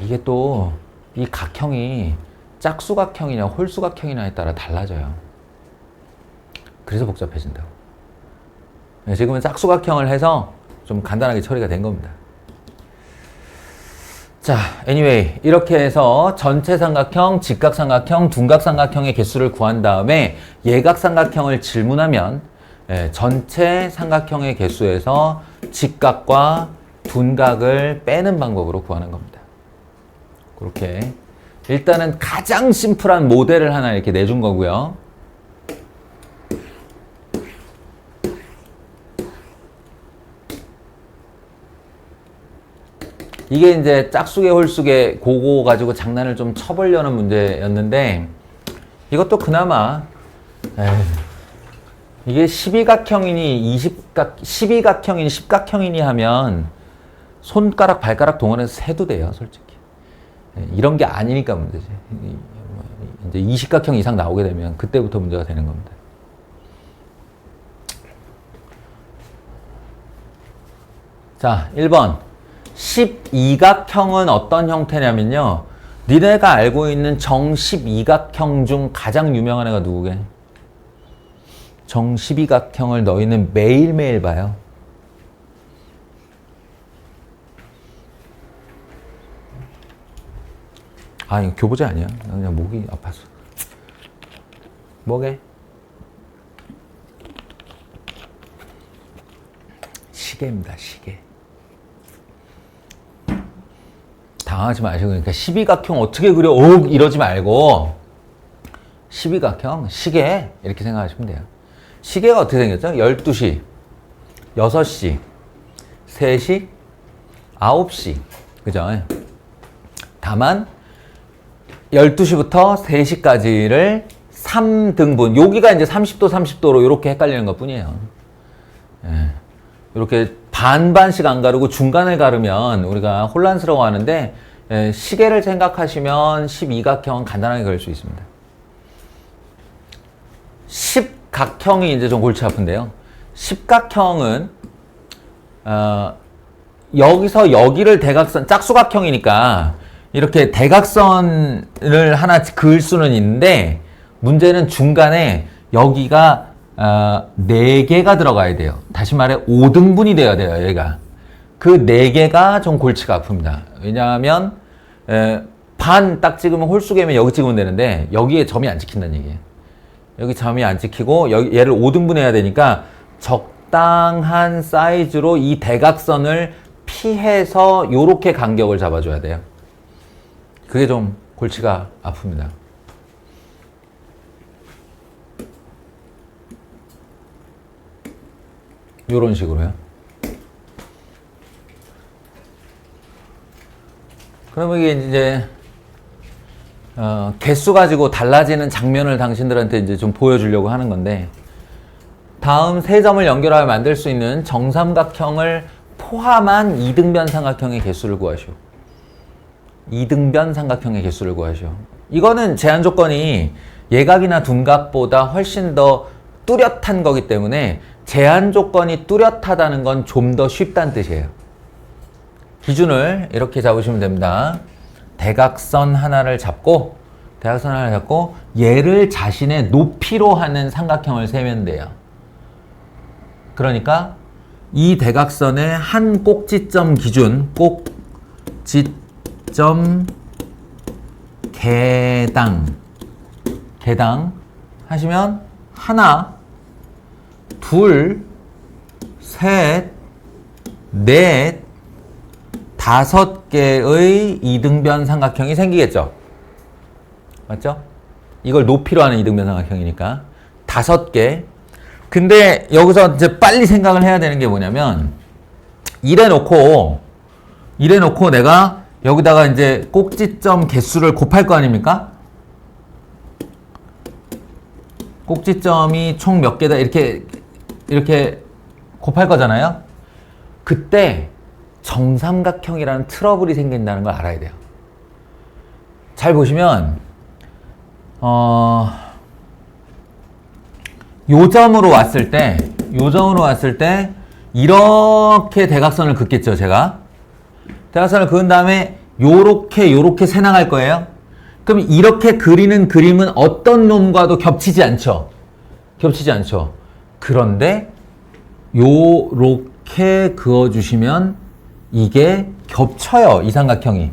이게 또 이 각형이 짝수각형이냐 홀수각형이냐에 따라 달라져요. 그래서 복잡해진다고. 네, 지금은 짝수각형을 해서 좀 간단하게 처리가 된 겁니다. 자, anyway 이렇게 해서 전체 삼각형, 직각삼각형, 둔각삼각형의 개수를 구한 다음에 예각삼각형을 질문하면 전체 삼각형의 개수에서 직각과 둔각을 빼는 방법으로 구하는 겁니다. 그렇게 일단은 가장 심플한 모델을 하나 이렇게 내준 거고요. 이게 이제 짝수계 홀수계 그거 가지고 장난을 좀 쳐보려는 문제였는데 이것도 그나마 이게 12각형이니 12각형이니 10각형이니 하면 손가락 발가락 동원해서 세도 돼요, 솔직히. 이런 게 아니니까 문제지. 이제 20각형 이상 나오게 되면 그때부터 문제가 되는 겁니다. 자, 1번. 12각형은 어떤 형태냐면요. 니네가 알고 있는 정 12각형 중 가장 유명한 애가 누구게? 정 12각형을 너희는 매일매일 봐요. 아, 이거 교보제 아니야. 나 그냥 목이 아파서. 뭐게? 시계입니다, 시계. 당하지 마시고, 그러니까 12각형 어떻게 그려? 이러지 말고 12각형, 시계 이렇게 생각하시면 돼요. 시계가 어떻게 생겼죠? 12시, 6시, 3시, 9시. 그죠? 다만 12시부터 3시까지를 3등분. 여기가 이제 30도, 30도로 이렇게 헷갈리는 것 뿐이에요. 이렇게 반반씩 안 가르고 중간을 가르면 우리가 혼란스러워 하는데, 시계를 생각하시면 12각형은 간단하게 그릴 수 있습니다. 10각형이 이제 좀 골치 아픈데요. 10각형은, 여기서 여기를 대각선, 짝수각형이니까 이렇게 대각선을 하나 그을 수는 있는데, 문제는 중간에 여기가 4개가 들어가야 돼요. 다시 말해 5등분이 돼야 돼요, 얘가. 그 4개가 좀 골치가 아픕니다. 왜냐하면 반 딱 찍으면 홀수계면 여기 찍으면 되는데 여기에 점이 안 찍힌다는 얘기예요. 여기 점이 안 찍히고 얘를 5등분 해야 되니까 적당한 사이즈로 이 대각선을 피해서 요렇게 간격을 잡아줘야 돼요. 그게 좀 골치가 아픕니다. 요런 식으로요. 그러면 이게 이제 개수 가지고 달라지는 장면을 당신들한테 이제 좀 보여주려고 하는 건데, 다음 세 점을 연결하여 만들 수 있는 정삼각형을 포함한 이등변 삼각형의 개수를 구하시오. 이등변 삼각형의 개수를 구하시오. 이거는 제한 조건이 예각이나 둔각보다 훨씬 더 뚜렷한 거기 때문에 제한 조건이 뚜렷하다는 건 좀 더 쉽다는 뜻이에요. 기준을 이렇게 잡으시면 됩니다. 대각선 하나를 잡고 얘를 자신의 높이로 하는 삼각형을 세면 돼요. 그러니까 이 대각선의 한 꼭지점 기준, 꼭지점 개당 하시면 하나, 둘, 셋, 넷, 5개의 이등변 삼각형이 생기겠죠? 맞죠? 이걸 높이로 하는 이등변 삼각형이니까 5개. 근데 여기서 이제 빨리 생각을 해야 되는 게 뭐냐면, 이래 놓고 내가 여기다가 이제 꼭지점 개수를 곱할 거 아닙니까? 꼭지점이 총 몇 개다 이렇게 곱할 거잖아요. 그때 정삼각형이라는 트러블이 생긴다는 걸 알아야 돼요. 잘 보시면 요 점으로 왔을 때 이렇게 대각선을 긋겠죠, 제가. 대각선을 그은 다음에 요렇게 새 나갈 거예요. 그럼 이렇게 그리는 그림은 어떤 놈과도 겹치지 않죠. 겹치지 않죠. 그런데 요렇게 그어주시면 이게 겹쳐요. 이 삼각형이.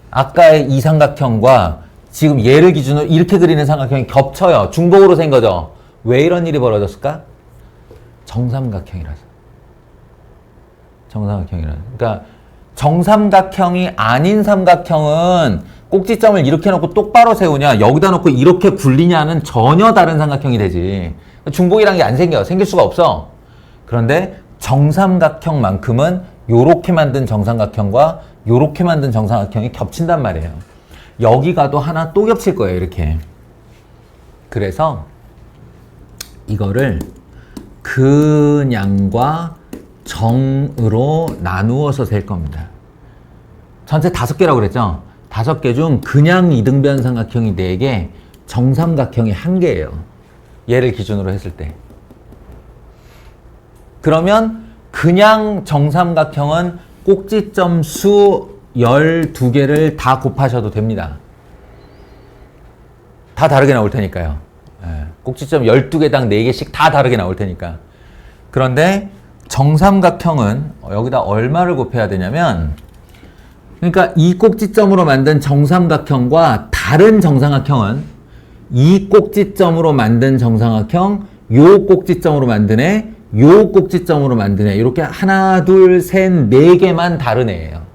아까의 이 삼각형과 지금 얘를 기준으로 이렇게 그리는 삼각형이 겹쳐요. 중복으로 생 거죠. 왜 이런 일이 벌어졌을까? 정삼각형이라서. 정삼각형이라서. 그러니까 정삼각형이 아닌 삼각형은 꼭지점을 이렇게 놓고 똑바로 세우냐, 여기다 놓고 이렇게 굴리냐는 전혀 다른 삼각형이 되지. 중복이라는 게 안 생겨. 생길 수가 없어. 그런데 정삼각형만큼은 요렇게 만든 정삼각형과 요렇게 만든 정삼각형이 겹친단 말이에요. 여기 가도 하나 또 겹칠 거예요. 이렇게. 그래서 이거를 근양과 정으로 나누어서 셀 겁니다. 전체 5개라고 그랬죠? 5개 중 그냥 이등변 삼각형이 4개, 정삼각형이 1개예요. 얘를 기준으로 했을 때. 그러면 그냥 정삼각형은 꼭지점 수 12개를 다 곱하셔도 됩니다. 다 다르게 나올 테니까요. 꼭지점 12개당 4개씩 다 다르게 나올 테니까. 그런데 정삼각형은 여기다 얼마를 곱해야 되냐면, 그러니까 이 꼭지점으로 만든 정삼각형과 다른 정삼각형은 이 꼭지점으로 만든 정삼각형, 요 꼭지점으로 만든 애, 요 꼭지점으로 만든 애, 이렇게 하나, 둘, 셋, 4개만 다른 애예요.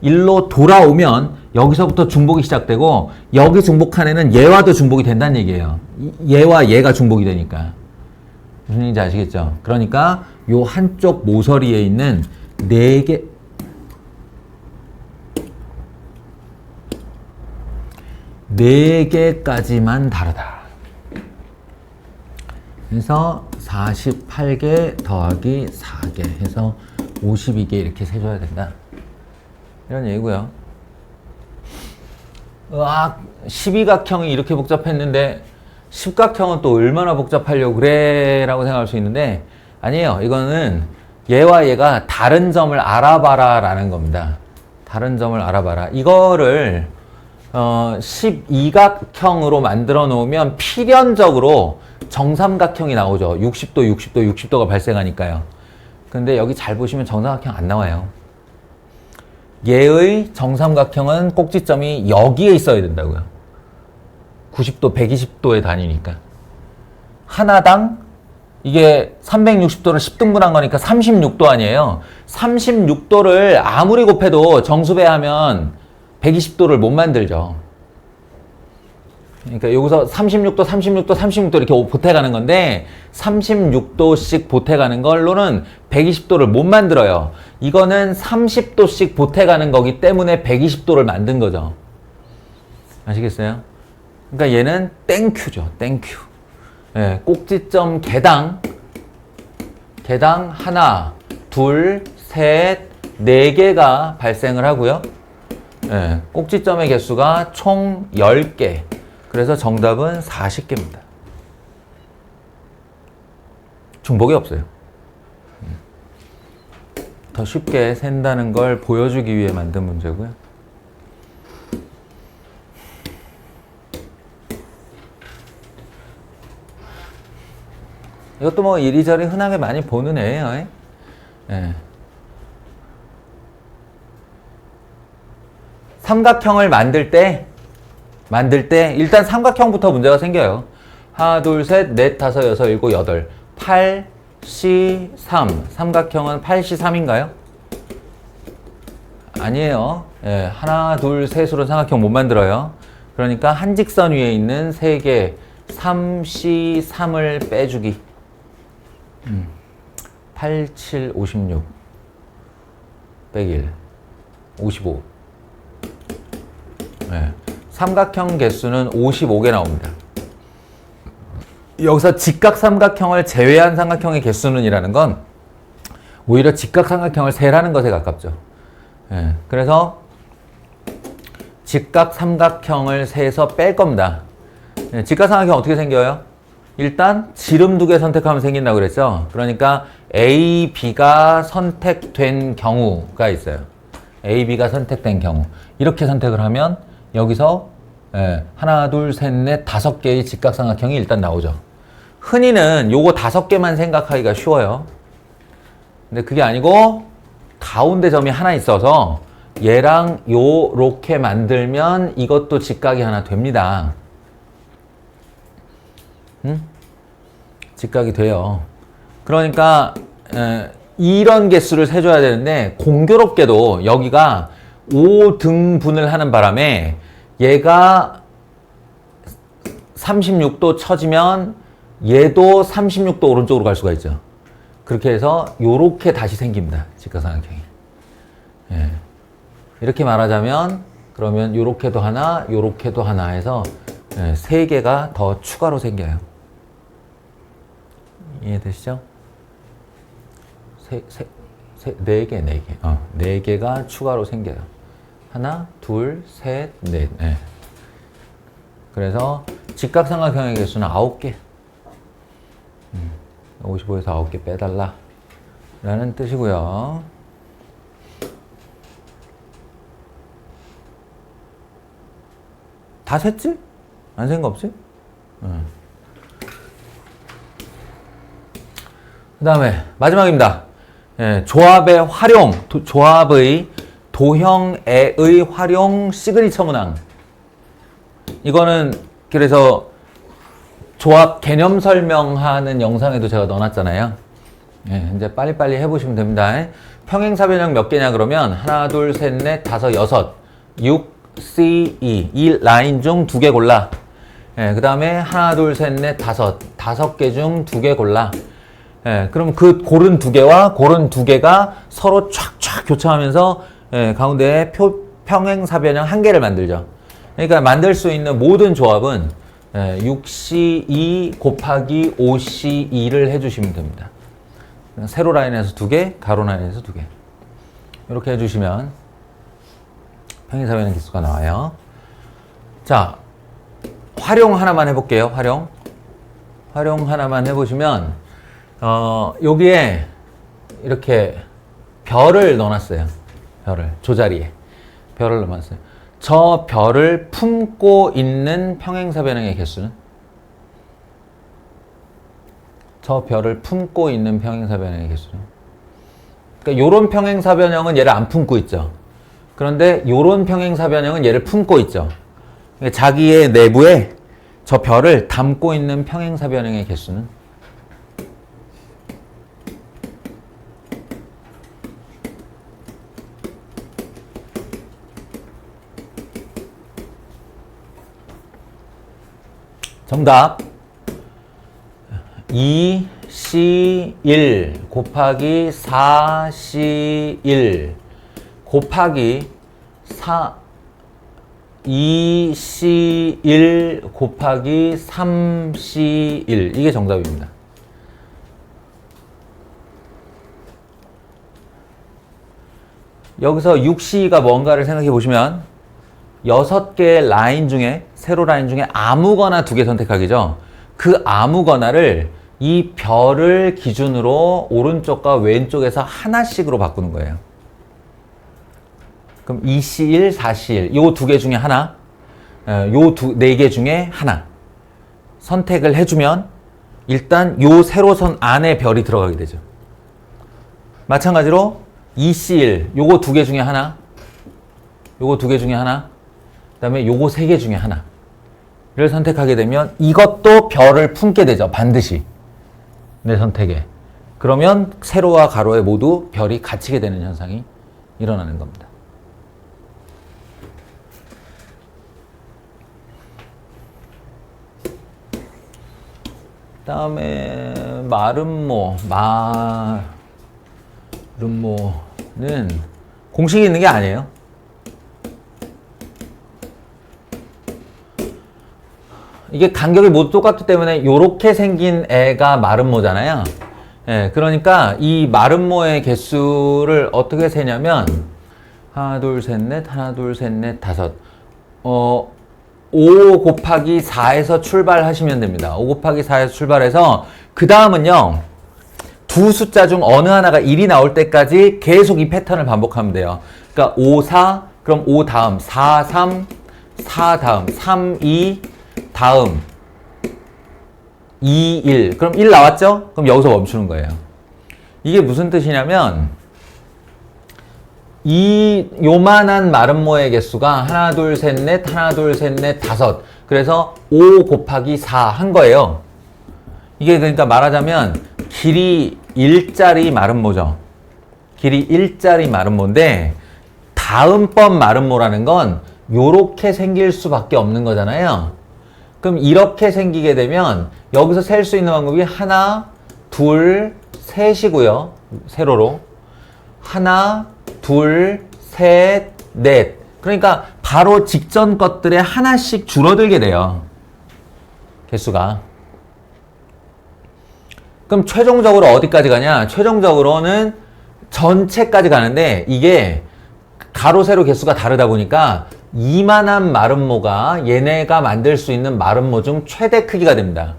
일로 돌아오면 여기서부터 중복이 시작되고, 여기 중복한 애는 얘와도 중복이 된다는 얘기예요. 얘와 얘가 중복이 되니까. 무슨 얘기인지 아시겠죠? 그러니까 요 한쪽 모서리에 있는 4개까지만 다르다. 그래서 48개 더하기 4개 해서 52개 이렇게 세줘야 된다. 이런 얘기고요. 으악, 12각형이 이렇게 복잡했는데 10각형은 또 얼마나 복잡하려고 그래 라고 생각할 수 있는데, 아니에요. 이거는 얘와 얘가 다른 점을 알아봐라 라는 겁니다. 다른 점을 알아봐라. 이거를 12각형으로 만들어 놓으면 필연적으로 정삼각형이 나오죠. 60도, 60도, 60도가 발생하니까요. 근데 여기 잘 보시면 정삼각형 안 나와요. 얘의 정삼각형은 꼭지점이 여기에 있어야 된다고요. 90도, 120도에 다니니까. 하나당 이게 360도를 10등분한 거니까 36도 아니에요. 36도를 아무리 곱해도 정수배하면 120도를 못 만들죠. 그러니까 여기서 36도, 36도, 36도 이렇게 보태가는 건데 36도씩 보태가는 걸로는 120도를 못 만들어요. 이거는 30도씩 보태가는 거기 때문에 120도를 만든 거죠. 아시겠어요? 그러니까 얘는 땡큐죠. 땡큐. 예, 꼭지점 개당 하나, 둘, 셋, 4개가 발생을 하고요. 예, 꼭지점의 개수가 총 10개. 그래서 정답은 40개입니다. 중복이 없어요. 더 쉽게 센다는 걸 보여주기 위해 만든 문제고요. 이것도 뭐 이리저리 흔하게 많이 보는 애예요. 예. 삼각형을 만들 때 일단 삼각형부터 문제가 생겨요. 하나, 둘, 셋, 넷, 다섯, 여섯, 일곱, 여덟, 8, C, 3. 삼각형은 8, C, 3인가요? 아니에요. 예, 하나, 둘, 셋으로 삼각형 못 만들어요. 그러니까 한 직선 위에 있는 3개, 3, C, 3을 빼주기. 8, 7, 56 빼기 1, 55. 네. 삼각형 개수는 55개 나옵니다. 여기서 직각삼각형을 제외한 삼각형의 개수는 이라는 건 오히려 직각삼각형을 세라는 것에 가깝죠. 네. 그래서 직각삼각형을 세서 뺄 겁니다. 네. 직각삼각형 어떻게 생겨요? 일단 지름 2개 선택하면 생긴다고 그랬죠. 그러니까 A, B가 선택된 경우가 있어요. A, B가 선택된 경우. 이렇게 선택을 하면 여기서 하나, 둘, 셋, 넷, 5개의 직각삼각형이 일단 나오죠. 흔히는 요거 5개만 생각하기가 쉬워요. 근데 그게 아니고 가운데 점이 하나 있어서 얘랑 요렇게 만들면 이것도 직각이 하나 됩니다. 직각이 돼요. 그러니까 이런 개수를 세줘야 되는데 공교롭게도 여기가 5등분을 하는 바람에 얘가 36도 쳐지면 얘도 36도 오른쪽으로 갈 수가 있죠. 그렇게 해서 요렇게 다시 생깁니다. 직각삼각형이. 예. 이렇게 말하자면 그러면 요렇게도 하나, 요렇게도 하나 해서 3개가 더 추가로 생겨요. 이해되시죠? 4개. 4개가 추가로 생겨요. 하나, 둘, 셋, 넷. 네. 그래서 직각삼각형의 개수는 9개. 55에서 9개 빼달라. 라는 뜻이고요. 다 셌지? 안 센 거 없지? 그 다음에 마지막입니다. 조합의 활용, 조합의 도형애의 활용 시그니처 문항. 이거는 그래서 조합 개념 설명하는 영상에도 제가 넣어놨잖아요. 이제 빨리빨리 해보시면 됩니다. 평행사변형 몇 개냐 그러면 하나, 둘, 셋, 넷, 다섯, 여섯, 6, C, E 이 라인 중 2개 골라. 그 다음에 하나, 둘, 셋, 넷, 다섯 개 중 2개 골라. 그럼 그 고른 2개와 고른 2개가 서로 촥촥 교차하면서 가운데에 평행사변형 1개를 만들죠. 그러니까 만들 수 있는 모든 조합은 6C2 곱하기 5C2를 해주시면 됩니다. 세로 라인에서 2개, 가로 라인에서 2개. 이렇게 해주시면 평행사변형 개수가 나와요. 자, 활용 하나만 해볼게요. 활용 하나만 해보시면 여기에 이렇게 별을 넣어놨어요. 조자리에 별을 넣어놨어요. 저 별을 품고 있는 평행사변형의 개수는? 저 별을 품고 있는 평행사변형의 개수는? 그러니까 요런 평행사변형은 얘를 안 품고 있죠. 그런데 요런 평행사변형은 얘를 품고 있죠. 그러니까 자기의 내부에 저 별을 담고 있는 평행사변형의 개수는? 정답 2C1 곱하기 4C1 곱하기 2C1 곱하기 3C1 이게 정답입니다. 여기서 6C가 뭔가를 생각해 보시면 6개의 라인 중에 세로 라인 중에 아무거나 2개 선택하기죠. 그 아무거나를 이 별을 기준으로 오른쪽과 왼쪽에서 하나씩으로 바꾸는 거예요. 그럼 2C1, 4C1 요 2개 중에 하나, 요 4개 중에 하나 선택을 해주면 일단 요 세로선 안에 별이 들어가게 되죠. 마찬가지로 2C1 요거 2개 중에 하나, 요거 2개 중에 하나, 그 다음에 요거 3개 중에 하나를 선택하게 되면 이것도 별을 품게 되죠. 반드시 내 선택에. 그러면 세로와 가로에 모두 별이 갇히게 되는 현상이 일어나는 겁니다. 그 다음에 마름모는 공식이 있는 게 아니에요. 이게 간격이 모두 똑같기 때문에 이렇게 생긴 애가 마름모잖아요. 그러니까 이 마름모의 개수를 어떻게 세냐면 하나, 둘, 셋, 넷, 하나, 둘, 셋, 넷, 다섯 5 곱하기 4에서 출발하시면 됩니다. 5 곱하기 4에서 출발해서 그 다음은요. 두 숫자 중 어느 하나가 1이 나올 때까지 계속 이 패턴을 반복하면 돼요. 그러니까 5, 4, 그럼 5 다음 4, 3, 4 다음 3, 2 다음 2, 1. 그럼 1 나왔죠? 그럼 여기서 멈추는 거예요. 이게 무슨 뜻이냐면 이 요만한 마름모의 개수가 하나, 둘, 셋, 넷, 하나, 둘, 셋, 넷, 다섯. 그래서 5 곱하기 4 한 거예요. 이게 그러니까 말하자면 길이 1짜리 마름모죠. 길이 1짜리 마름모인데 다음번 마름모라는 건 요렇게 생길 수밖에 없는 거잖아요. 그럼 이렇게 생기게 되면 여기서 셀 수 있는 방법이 하나, 둘, 셋이고요. 세로로. 하나, 둘, 셋, 넷. 그러니까 바로 직전 것들에 하나씩 줄어들게 돼요. 개수가. 그럼 최종적으로 어디까지 가냐? 최종적으로는 전체까지 가는데 이게 가로, 세로 개수가 다르다 보니까 이만한 마름모가 얘네가 만들 수 있는 마름모 중 최대 크기가 됩니다.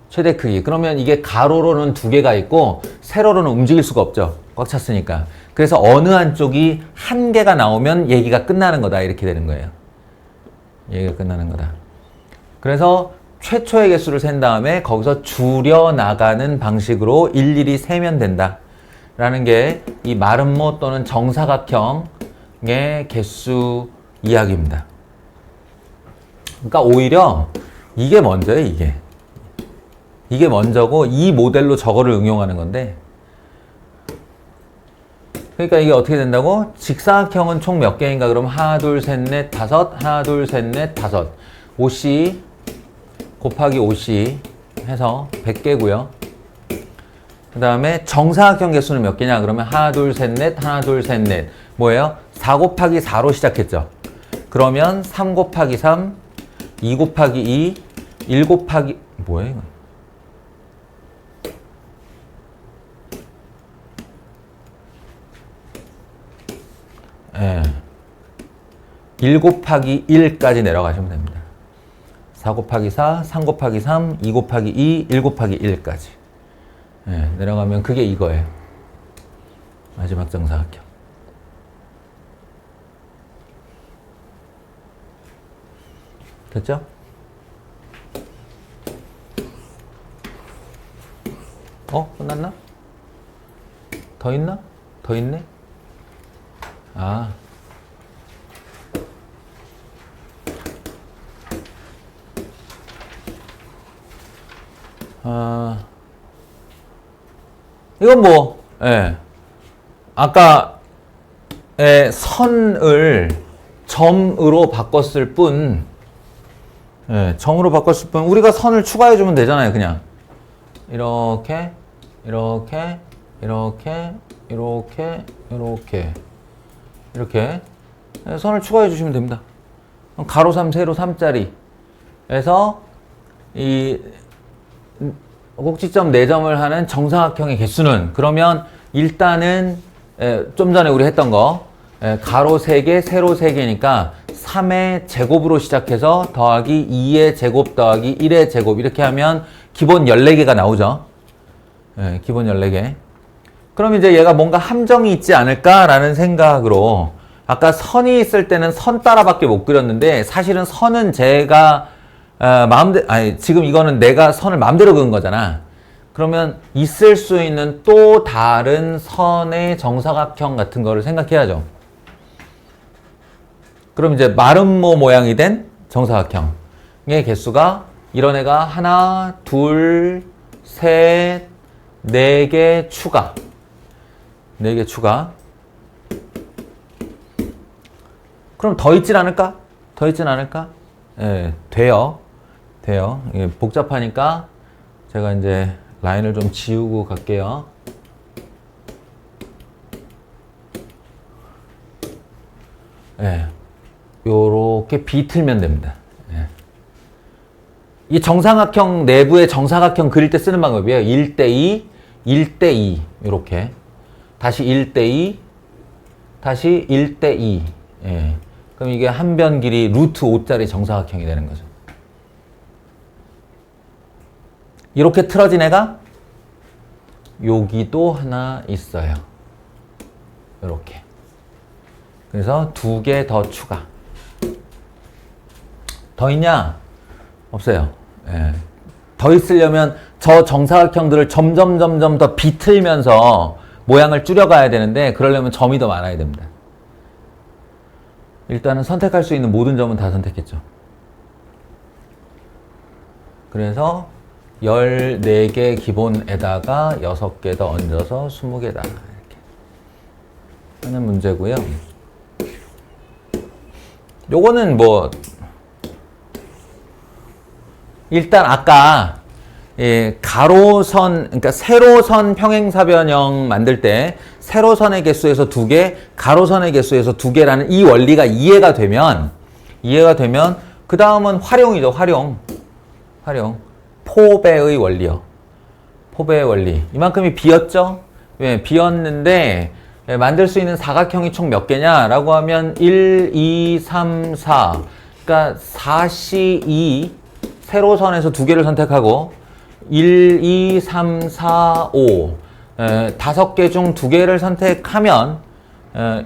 최대 크기. 그러면 이게 가로로는 2개가 있고 세로로는 움직일 수가 없죠. 꽉 찼으니까. 그래서 어느 한쪽이 1개가 나오면 얘기가 끝나는 거다. 이렇게 되는 거예요. 얘기가 끝나는 거다. 그래서 최초의 개수를 센 다음에 거기서 줄여나가는 방식으로 일일이 세면 된다. 라는 게 이 마름모 또는 정사각형의 개수 이야기입니다. 그러니까 오히려 이게 먼저예요, 이게. 이게 먼저고 이 모델로 저거를 응용하는 건데 그러니까 이게 어떻게 된다고? 직사각형은 총 몇 개인가? 그럼 하나, 둘, 셋, 넷, 다섯, 하나, 둘, 셋, 넷, 다섯. 5C 곱하기 5C 해서 100개고요. 그 다음에 정사각형 개수는 몇 개냐? 그러면 하나, 둘, 셋, 넷, 하나, 둘, 셋, 넷. 뭐예요? 4 곱하기 4로 시작했죠. 그러면 3 곱하기 3, 2 곱하기 2, 1 곱하기... 뭐야 이거? 예. 1 곱하기 1까지 내려가시면 됩니다. 4 곱하기 4, 3 곱하기 3, 2 곱하기 2, 1 곱하기 1까지. 예, 내려가면 그게 이거예요. 마지막 정사각형. 됐죠? 끝났나? 더 있나? 더 있네? 이건 뭐, 예. 아까의 선을 점으로 바꿨을 뿐, 예, 점으로 바꿨을 뿐, 우리가 선을 추가해주면 되잖아요, 그냥. 이렇게, 이렇게, 이렇게, 이렇게, 이렇게. 이렇게. 선을 추가해주시면 됩니다. 가로 3, 세로 3짜리. 에서, 이, 꼭지점 4점을 하는 정사각형의 개수는 그러면 일단은 좀 전에 우리 했던 거 가로 3개, 세로 3개니까 3의 제곱으로 시작해서 더하기 2의 제곱 더하기 1의 제곱 이렇게 하면 기본 14개가 나오죠. 기본 14개. 그럼 이제 얘가 뭔가 함정이 있지 않을까라는 생각으로 아까 선이 있을 때는 선 따라밖에 못 그렸는데 사실은 선은 제가 지금 이거는 내가 선을 마음대로 그은 거잖아. 그러면 있을 수 있는 또 다른 선의 정사각형 같은 거를 생각해야죠. 그럼 이제 마름모 모양이 된 정사각형의 개수가 이런 애가 하나, 둘, 셋, 4개 추가. 4개 추가. 그럼 더 있진 않을까? 더 있진 않을까? 예, 돼요. 이게 복잡하니까 제가 이제 라인을 좀 지우고 갈게요. 예, 요렇게 비틀면 됩니다. 예. 이 정사각형 내부의 정사각형 그릴 때 쓰는 방법이에요. 1대2, 1대2 요렇게 다시 1대2, 다시 1대2. 예. 그럼 이게 한 변 길이 루트 5짜리 정사각형이 되는 거죠. 이렇게 틀어진 애가 여기도 하나 있어요. 이렇게. 그래서 2개 더 추가. 더 있냐? 없어요. 예. 더 있으려면 저 정사각형들을 점점 더 비틀면서 모양을 줄여가야 되는데 그러려면 점이 더 많아야 됩니다. 일단은 선택할 수 있는 모든 점은 다 선택했죠. 그래서 14개 기본에다가 6개 더 얹어서 20개다. 이렇게 하는 문제고요. 요거는 뭐 일단 아까 가로선, 그러니까 세로선 평행사변형 만들 때 세로선의 개수에서 2개, 가로선의 개수에서 2개라는 이 원리가 이해가 되면 그 다음은 활용이죠. 활용. 포배의 원리요. 포배의 원리. 이만큼이 비었죠? 왜? 비었는데 만들 수 있는 사각형이 총 몇 개냐라고 하면 1, 2, 3, 4. 그러니까 4C, 2 세로선에서 2개를 선택하고 1, 2, 3, 4, 5 5개 중 2개를 선택하면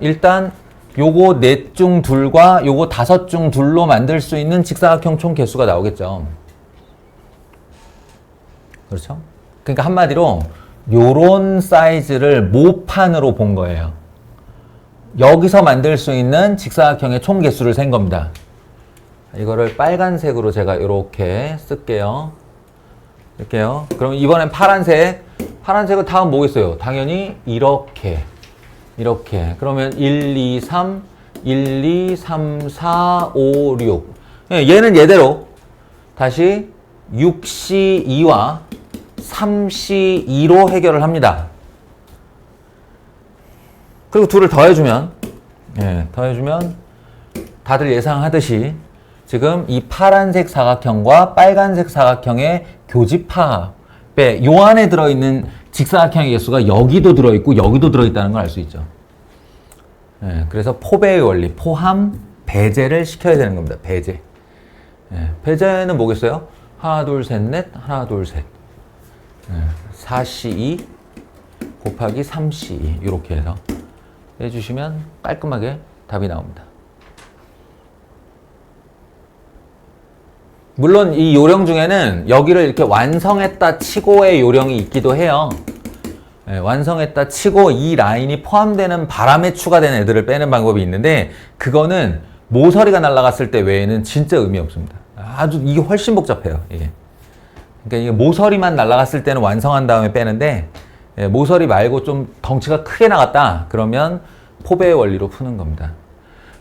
일단 요거 넷 중 둘과 요거 5 중 둘로 만들 수 있는 직사각형 총 개수가 나오겠죠. 그렇죠? 그러니까 한마디로 요런 사이즈를 모판으로 본 거예요. 여기서 만들 수 있는 직사각형의 총 개수를 센 겁니다. 이거를 빨간색으로 제가 이렇게 쓸게요. 그럼 이번엔 파란색은 다음 뭐겠어요? 당연히 이렇게. 그러면 1, 2, 3, 1, 2, 3, 4, 5, 6. 얘는 얘대로 다시 6C2와 3C2로 해결을 합니다. 그리고 둘을 더해주면 다들 예상하듯이 지금 이 파란색 사각형과 빨간색 사각형의 교집합에 요 안에 들어있는 직사각형의 개수가 여기도 들어있고 여기도 들어있다는 걸 알 수 있죠. 그래서 포배의 원리, 포함, 배제를 시켜야 되는 겁니다. 배제. 배제는 뭐겠어요? 하나, 둘, 셋, 넷, 하나, 둘, 셋. 4C2 곱하기 3C2 이렇게 해서 해주시면 깔끔하게 답이 나옵니다. 물론 이 요령 중에는 여기를 이렇게 완성했다 치고의 요령이 있기도 해요. 완성했다 치고 이 라인이 포함되는 바람에 추가된 애들을 빼는 방법이 있는데 그거는 모서리가 날아갔을 때 외에는 진짜 의미 없습니다. 아주 이게 훨씬 복잡해요. 이게. 그러니까 이게 모서리만 날아갔을 때는 완성한 다음에 빼는데 모서리 말고 좀 덩치가 크게 나갔다 그러면 포배의 원리로 푸는 겁니다.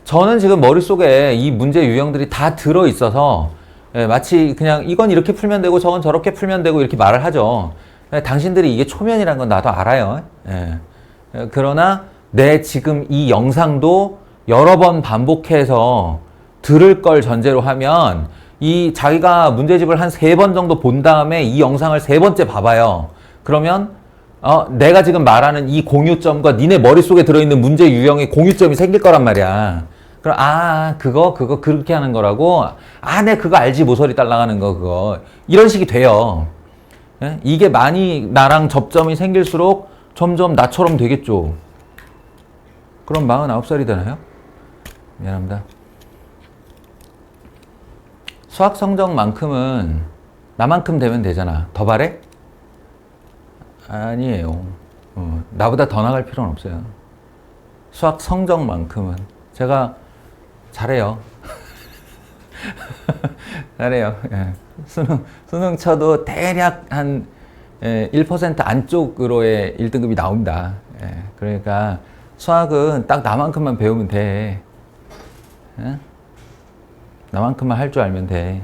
저는 지금 머릿속에 이 문제 유형들이 다 들어있어서 마치 그냥 이건 이렇게 풀면 되고 저건 저렇게 풀면 되고 이렇게 말을 하죠. 당신들이 이게 초면이라는 건 나도 알아요. 그러나 내 지금 이 영상도 여러 번 반복해서 들을 걸 전제로 하면 이 자기가 문제집을 한 3번 정도 본 다음에 이 영상을 3번째 봐봐요. 그러면 내가 지금 말하는 이 공유점과 니네 머릿속에 들어있는 문제 유형의 공유점이 생길 거란 말이야. 그럼 그거 그렇게 하는 거라고. 내 그거 알지, 모서리 딸랑하는 거 그거. 이런 식이 돼요. 이게 많이 나랑 접점이 생길수록 점점 나처럼 되겠죠. 그럼 49살이 되나요? 미안합니다. 수학 성적만큼은 나만큼 되면 되잖아. 더 바래? 아니에요. 나보다 더 나갈 필요는 없어요. 수학 성적만큼은 제가 잘해요. 잘해요. 수능 쳐도 대략 한 1% 안쪽으로의 1등급이 나옵니다. 그러니까 수학은 딱 나만큼만 배우면 돼. 나만큼만 할 줄 알면 돼.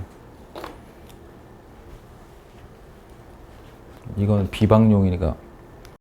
이건 비방용이니까